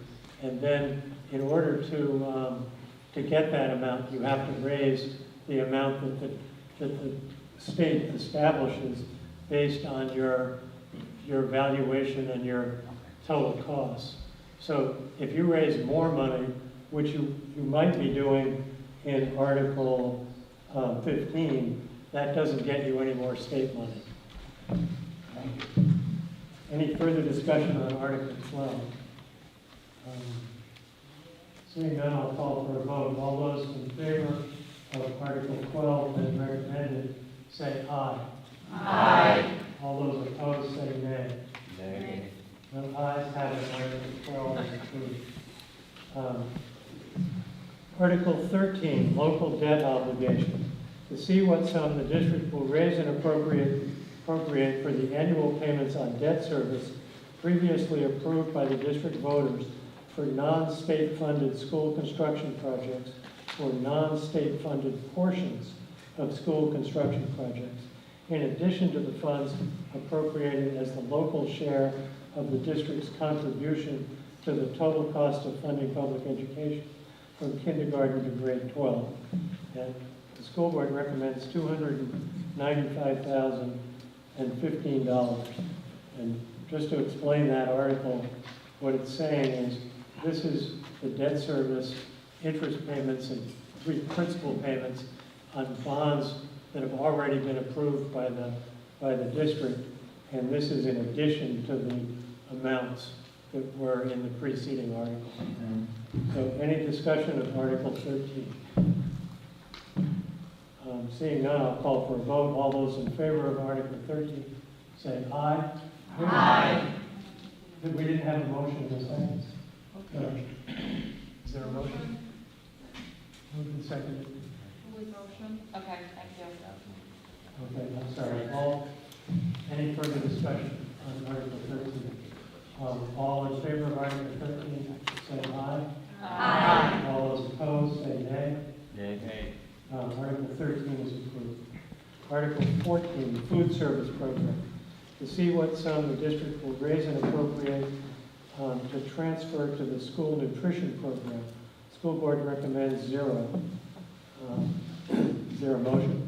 And then in order to get that amount, you have to raise the amount that the state establishes based on your valuation and your total costs. So if you raise more money, which you might be doing in Article 15, that doesn't get you any more state money. Any further discussion on Article 12? Seeing none, I'll call for a vote. All those in favor of Article 12 as recommended, say aye. Aye. All those opposed, say nay. Nay. No ayes have it, Article 12 is approved. Article 13, local debt obligation. To see what sum the district will raise and appropriate for the annual payments on debt service previously approved by the district voters for non-state funded school construction projects for non-state funded portions of school construction projects, in addition to the funds appropriated as the local share of the district's contribution to the total cost of funding public education from kindergarten to grade 12. And the school board recommends $295,015. And just to explain that article, what it's saying is this is the debt service, interest payments, and principal payments on bonds that have already been approved by the district, and this is in addition to the amounts that were in the preceding article. So any discussion of Article 13? Seeing none, I'll call for a vote. All those in favor of Article 13, say aye. Aye. We didn't have a motion in a second. Okay. Is there a motion? Moved and seconded. Motion. Okay, thank you. Okay, I'm sorry. Any further discussion on Article 13? All in favor of Article 13, say aye. Aye. All those opposed, say nay. Nay. Article 13 is approved. Article 14, food service program. To see what sum the district will raise and appropriate to transfer to the school nutrition program. School board recommends zero. Is there a motion?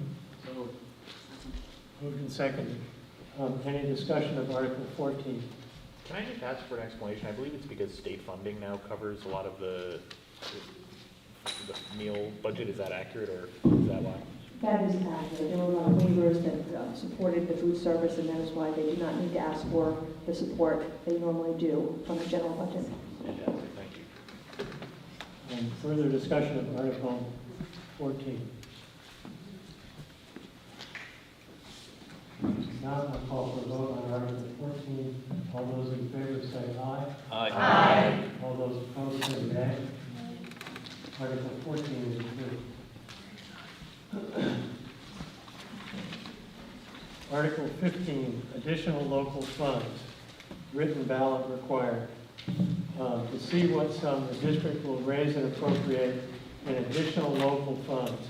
Moved and seconded. Any discussion of Article 14? Can I just ask for an explanation? I believe it's because state funding now covers a lot of the meal budget. Is that accurate, or is that why? That is accurate. There were a lot of waivers that supported the food service, and that is why they do not need to ask for the support they normally do from the general budget. Fantastic, thank you. Further discussion of Article 14? Now I'll call for a vote on Article 14. All those in favor say aye. Aye. Aye. All those opposed say nay. Article 14 is approved. Article 15, additional local funds, written ballot required. To see what sum the district will raise and appropriate in additional local funds.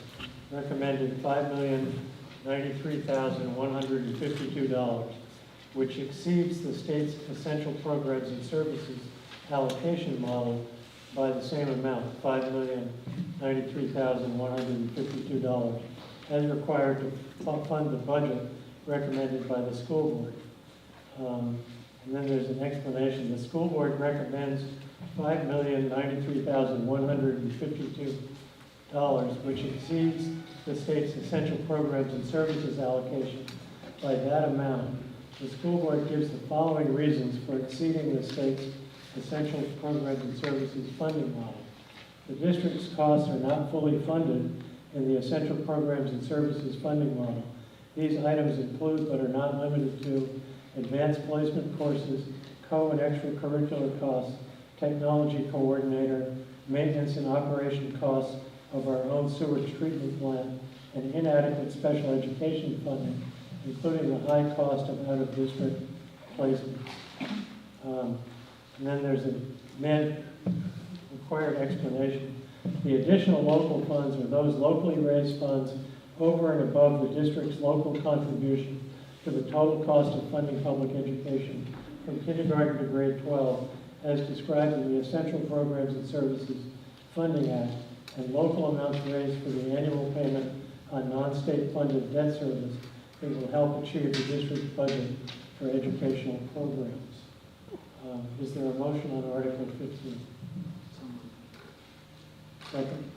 Recommended $5,093,152, which exceeds the state's essential programs and services allocation model by the same amount, $5,093,152, as required to fund the budget recommended by the school board. And then there's an explanation. The school board recommends $5,093,152, which exceeds the state's essential programs and services allocation by that amount. The school board gives the following reasons for exceeding the state's essential programs and services funding model. The district's costs are not fully funded in the essential programs and services funding model. These items include, but are not limited to, advanced placement courses, co- and extracurricular costs, technology coordinator, maintenance and operation costs of our own sewage treatment plant, and inadequate special education funding, including the high cost of out-of-district placements. And then there's a required explanation. The additional local funds are those locally raised funds over and above the district's local contribution to the total cost of funding public education from kindergarten to grade 12, as described in the Essential Programs and Services Funding Act, and local amounts raised for the annual payment on non-state funded debt service that will help achieve the district's budget for educational programs. Is there a motion on Article 15? Second?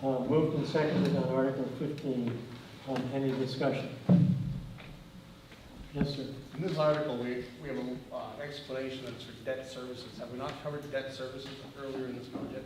Moved and seconded on Article 15. Any discussion? Yes, sir. In this article, we have an explanation that's for debt services. Have we not covered debt services earlier in this budget?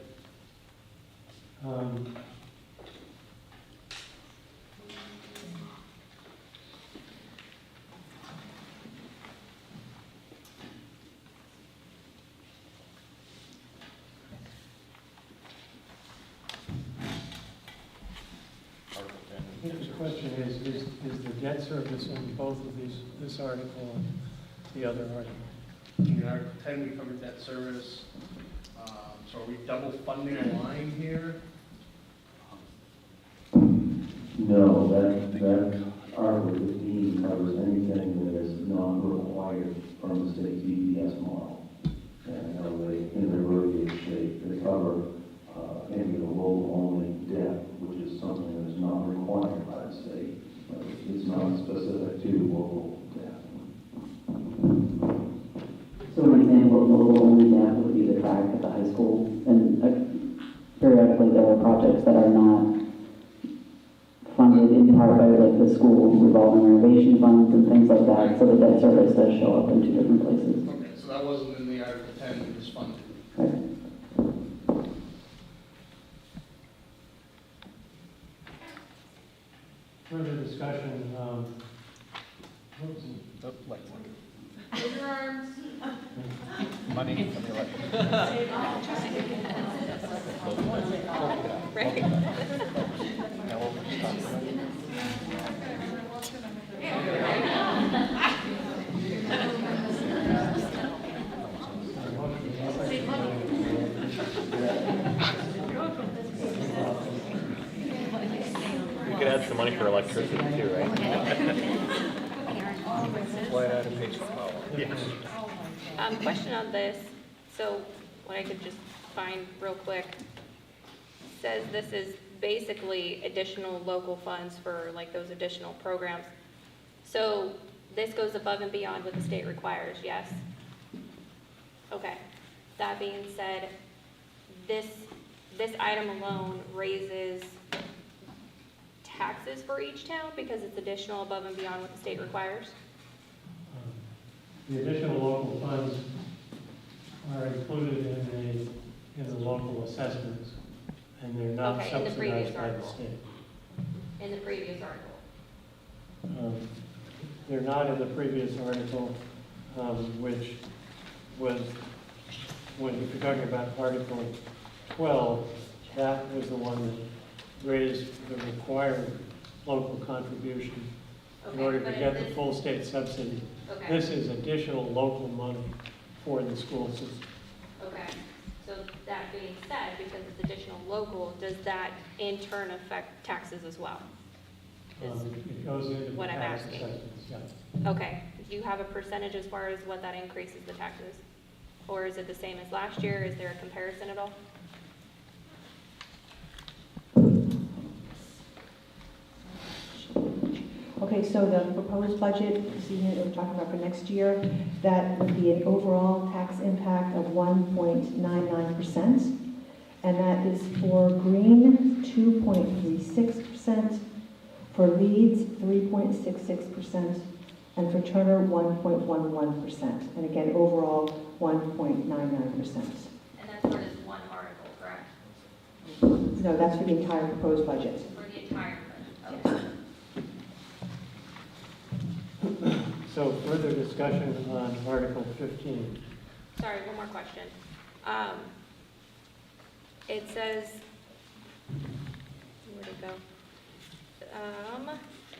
I think the question is the debt service in both of these, this article and the other article? In Article 10, we covered debt service. So are we double funding a line here? that Article 15 covers anything that is non-required from the state DES model. And how they, in their really good shape, they cover any of the low-only debt, which is something that is not required by the state. It's not specific to local debt. So an example of local only debt would be the track at the high school, and periodically there are projects that are not funded in part by like the school revolving renovation funds and things like that, so the debt service does show up in two different places. Okay, so that wasn't in the Article 10 that was funded. Right. Further discussion, Your arms. Money from the election. Right. Now overstop. You could add some money for electricity too, right? Line item page 12. Yes. Question on this, so what I could just find real quick, says this is basically additional local funds for like those additional programs. So this goes above and beyond what the state requires, yes? Okay, that being said, this item alone raises taxes for each town because it's additional above and beyond what the state requires? the additional local funds are included in the local assessments, and they're not Okay, in the previous subsidized by the article. state. In the previous article. They're not in the previous article, which was, when you're talking about Article 12, that was the one that raised the required local contribution in Okay, order to but get if the this- full state subsidy. Okay. This is additional local money for the school system. Okay, so that being said, because it's additional local, does that in turn affect taxes as well? Is It goes into the what I'm tax asking. assessments, yeah. Okay, do you have a percentage as far as what that increases the taxes? Or is it the same as last year? Is there a comparison at all? Okay, so the proposed budget, see, we're talking about for next year, that would be an overall tax impact of 1.99%. And that is for Green, 2.36%, for Leeds, 3.66%, and for Turner, 1.11%. And again, overall, 1.99%. And that's for this one article, correct? No, that's for the entire proposed budget. For the entire budget, okay. So further discussion on Article 15. Sorry, one more question. It says, where'd it go?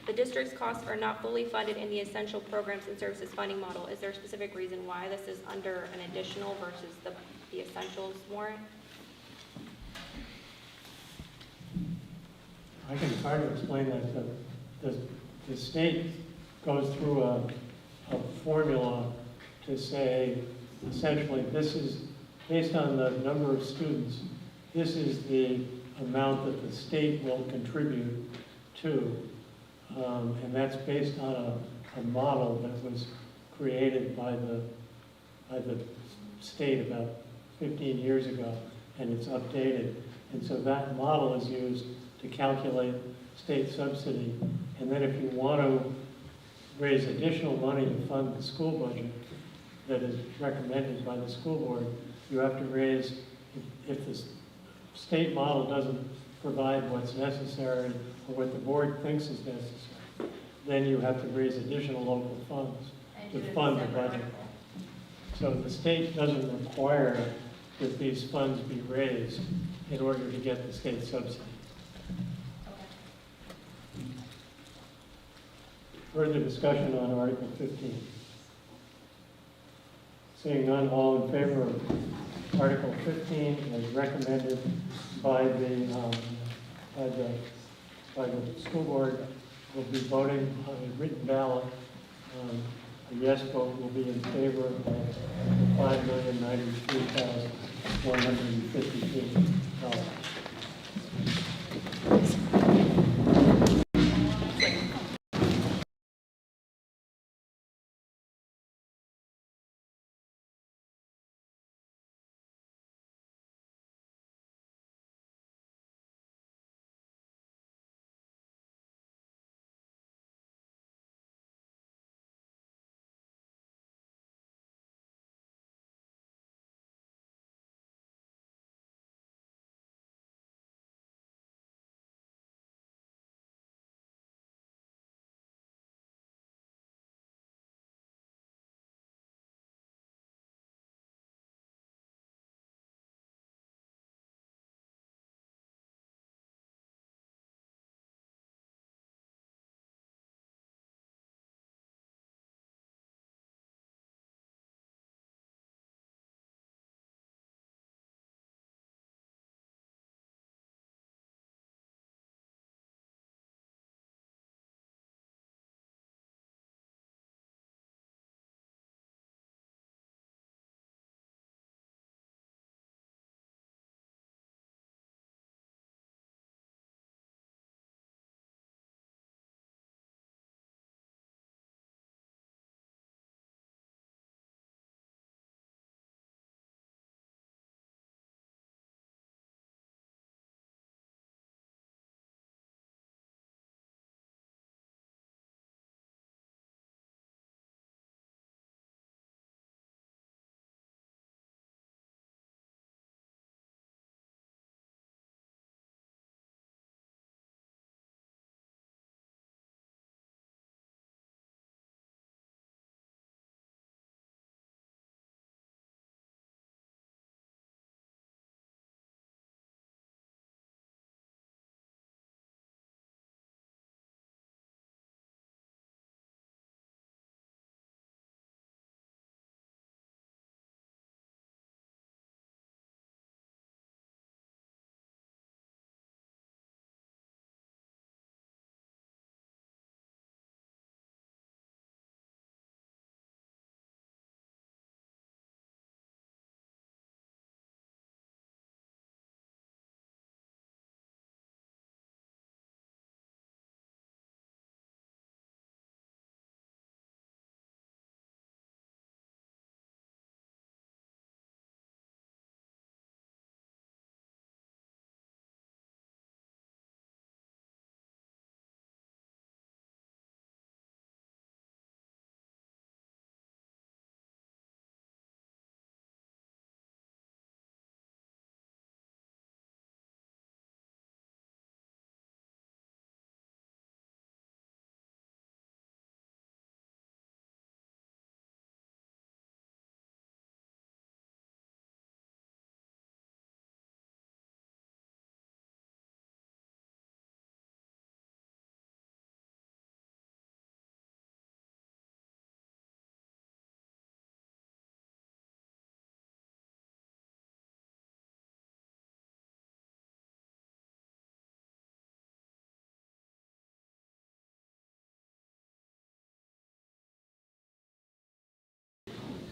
The district's costs are not fully funded in the essential programs and services funding model. Is there a specific reason why this is under an additional versus the essentials warrant? I can try to explain that. The state goes through a formula to say, essentially, this is, based on the number of students, this is the amount that the state will contribute to. And that's based on a model that was created by the state about 15 years ago, and it's updated. And so that model is used to calculate state subsidy. And then if you want to raise additional money to fund the school budget that is recommended by the school board, you have to raise, if the state model doesn't provide what's necessary or what the board thinks is necessary, then you have to raise additional local funds to fund the budget. So the state doesn't require that these funds be raised in order to get the state subsidy. Further discussion on Article 15. Seeing none, all in favor of Article 15 as recommended by the school board, We'll be voting on a written ballot. A yes vote will be in favor of the $5,093,152.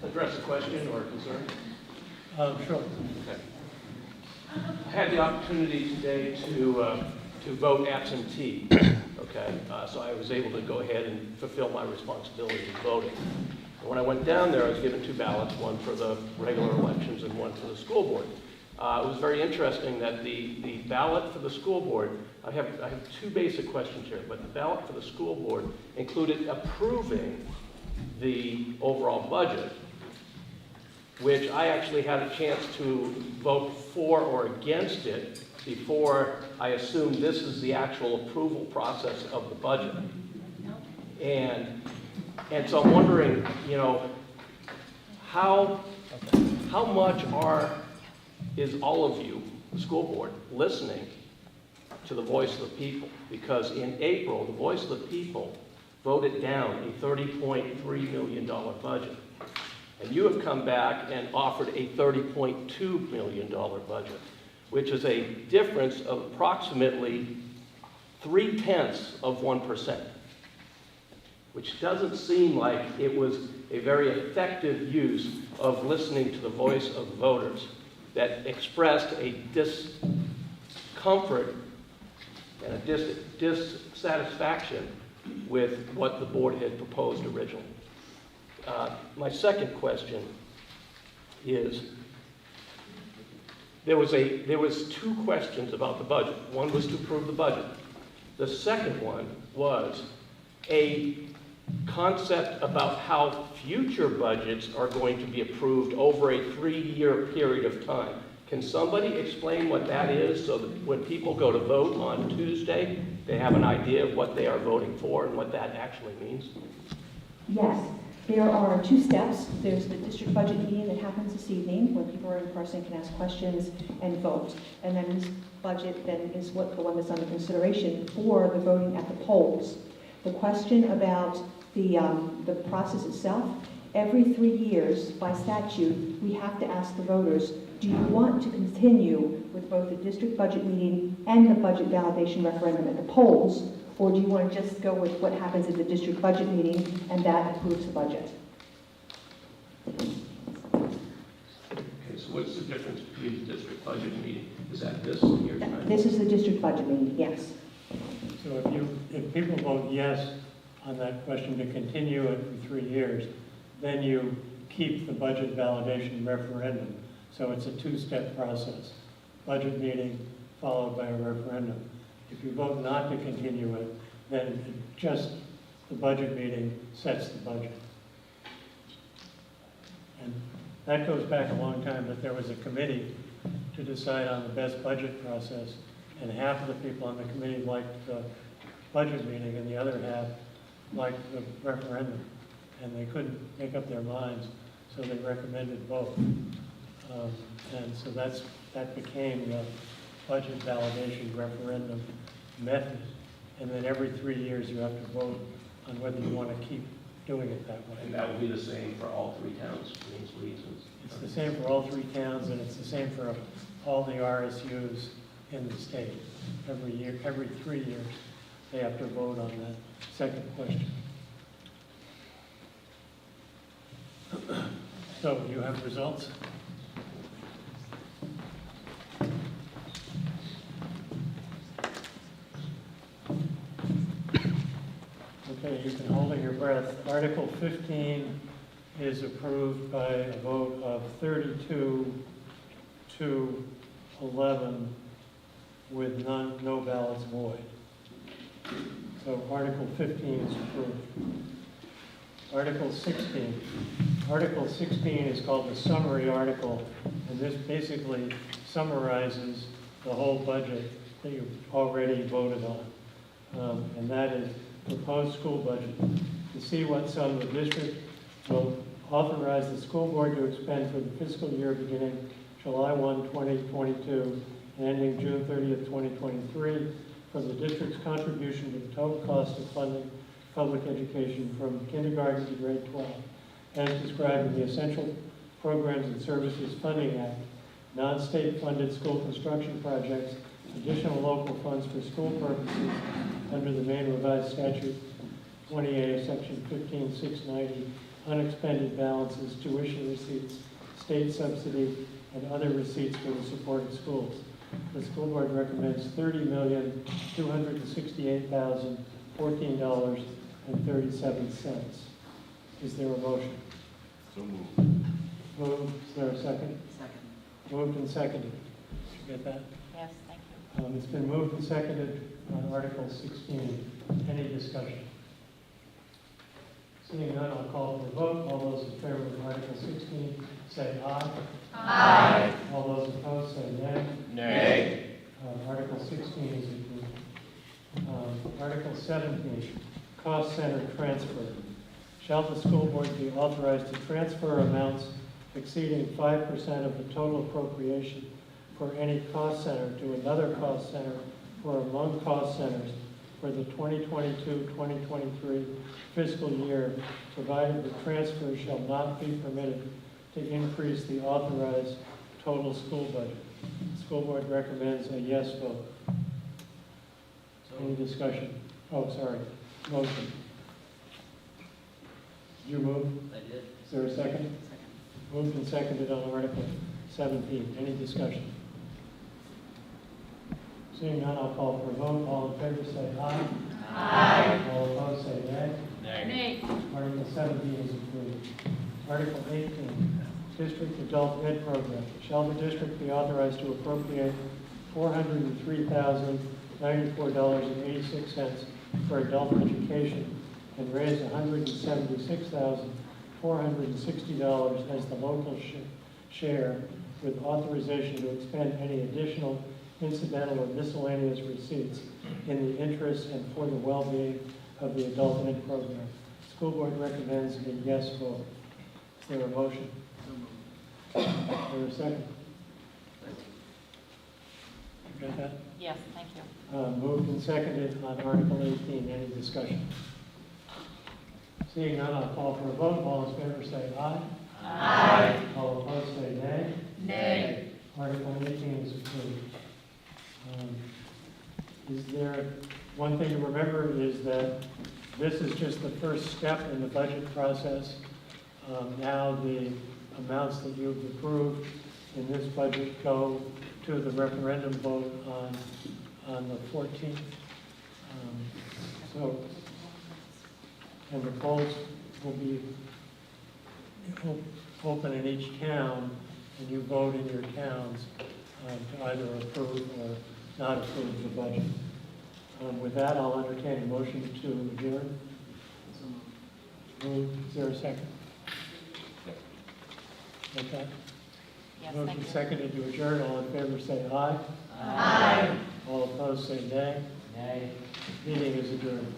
Address a question or a concern? Sure. Okay. I had the opportunity today to vote absentee. Okay, so I was able to go ahead and fulfill my responsibility in voting. And when I went down there, I was given two ballots, one for the regular elections and one for the school board. It was very interesting that the ballot for the school board, I have two basic questions here, but the ballot for the school board included approving the overall budget, which I actually had a chance to vote for or against it before I assumed this is the actual approval process of the budget. And so I'm wondering, you know, how much is all of you, the school board, listening to the voice of the people? Because in April, the voice of the people voted down a $30.3 million budget. And you have come back and offered a $30.2 million budget, which is a difference of approximately 0.3%, which doesn't seem like it was a very effective use of listening to the voice of voters that expressed a discomfort and a dissatisfaction with what the board had proposed originally. My second question is, there was two questions about the budget. One was to approve the budget. The second one was a concept about how future budgets are going to be approved over a 3-year period of time. Can somebody explain what that is so that when people go to vote on Tuesday, they have an idea of what they are voting for and what that actually means? Yes, there are 2 steps. There's the district budget meeting that happens this evening, where people are in person, can ask questions and vote. And then this budget then is the one that's under consideration for the voting at the polls. The question about the process itself, every 3 years by statute, we have to ask the voters, do you want to continue with both the district budget meeting and the budget validation referendum at the polls, or do you want to just go with what happens at the district budget meeting and that approves the budget? Okay, so what's the difference between the district budget meeting? Is that this year's time? This is the district budget meeting, yes. So if people vote yes on that question to continue it for 3 years, then you keep the budget validation referendum. So it's a 2-step process. Budget meeting followed by a referendum. If you vote not to continue it, then just the budget meeting sets the budget. And that goes back a long time, but there was a committee to decide on the best budget process, and half of the people on the committee liked the budget meeting and the other half liked the referendum. And they couldn't make up their minds, so they recommended both. And so that became the budget validation referendum method. And then every 3 years you have to vote on whether you want to keep doing it that way. And that will be the same for all 3 towns, Queens, Leeds, and... It's the same for all 3 towns, and it's the same for all the RSUs in the state. Every year, every 3 years, they have to vote on that second question. So, you have results? Okay, you can hold your breath. Article 15 is approved by a vote of 32 to 11 with no ballots void. So Article 15 is approved. Article 16. Article 16 is called the summary article, and this basically summarizes the whole budget that you've already voted on. And that is proposed school budget. To see what sum the district will authorize the school board to expend for the fiscal year beginning July 1, 2022, and ending June 30th, 2023, for the district's contribution to the total cost of funding public education from kindergarten to grade 12, as described in the Essential Programs and Services Funding Act, non-state funded school construction projects, additional local funds for school purposes under the Maine Revised Statute 28, Section 15690, unexpended balances, tuition receipts, state subsidy, and other receipts for the supported schools. The school board recommends $30,268,014.37. Is there a motion? So moved. Moved. Is there a second? Second. Moved and seconded. Did you get that? Yes, thank you. It's been moved and seconded on Article 16. Any discussion? Seeing none, I'll call for a vote. All those in favor of Article 16 say aye. Aye. All those opposed say nay. Nay. Article 16 is approved. Article 17, cost center transfer. Shall the school board be authorized to transfer amounts exceeding 5% of the total appropriation for any cost center to another cost center or among cost centers for the 2022-2023 fiscal year, provided the transfer shall not be permitted to increase the authorized total school budget? The school board recommends a yes vote. So Any discussion? Oh, sorry, motion. Did you move? I did. Is there a second? Moved and seconded on Article 17. Any discussion? Seeing none, I'll call for a vote. All in favor say aye. Aye. All opposed say nay. Nay. Article 17 is approved. Article 18, District Adult Ed Program. Shall the district be authorized to appropriate $403,094.86 for adult education and raise $176,460 as the local share with authorization to expend any additional incidental or miscellaneous receipts in the interest and for the well-being of the adult ed program. School board recommends a yes vote. Is there a motion? Is there a second? You got that? Yes, thank you. Moved and seconded on Article 18. Any discussion? Seeing none, I'll call for a vote. All in favor say aye. Aye. All opposed say nay. Nay. Article 18 is approved. Is there, one thing to remember is that this is just the first step in the budget process. Now the amounts that you've approved in this budget go to the referendum vote on the 14th. And the polls will be open in each town, and you vote in your towns to either approve or not approve the budget. With that, I'll entertain a motion to adjourn. Moved. Is there a second? Okay. Yes, Moved thank and you. seconded to adjourn. All in favor say aye. Aye. All opposed say nay. Nay. Meeting is adjourned.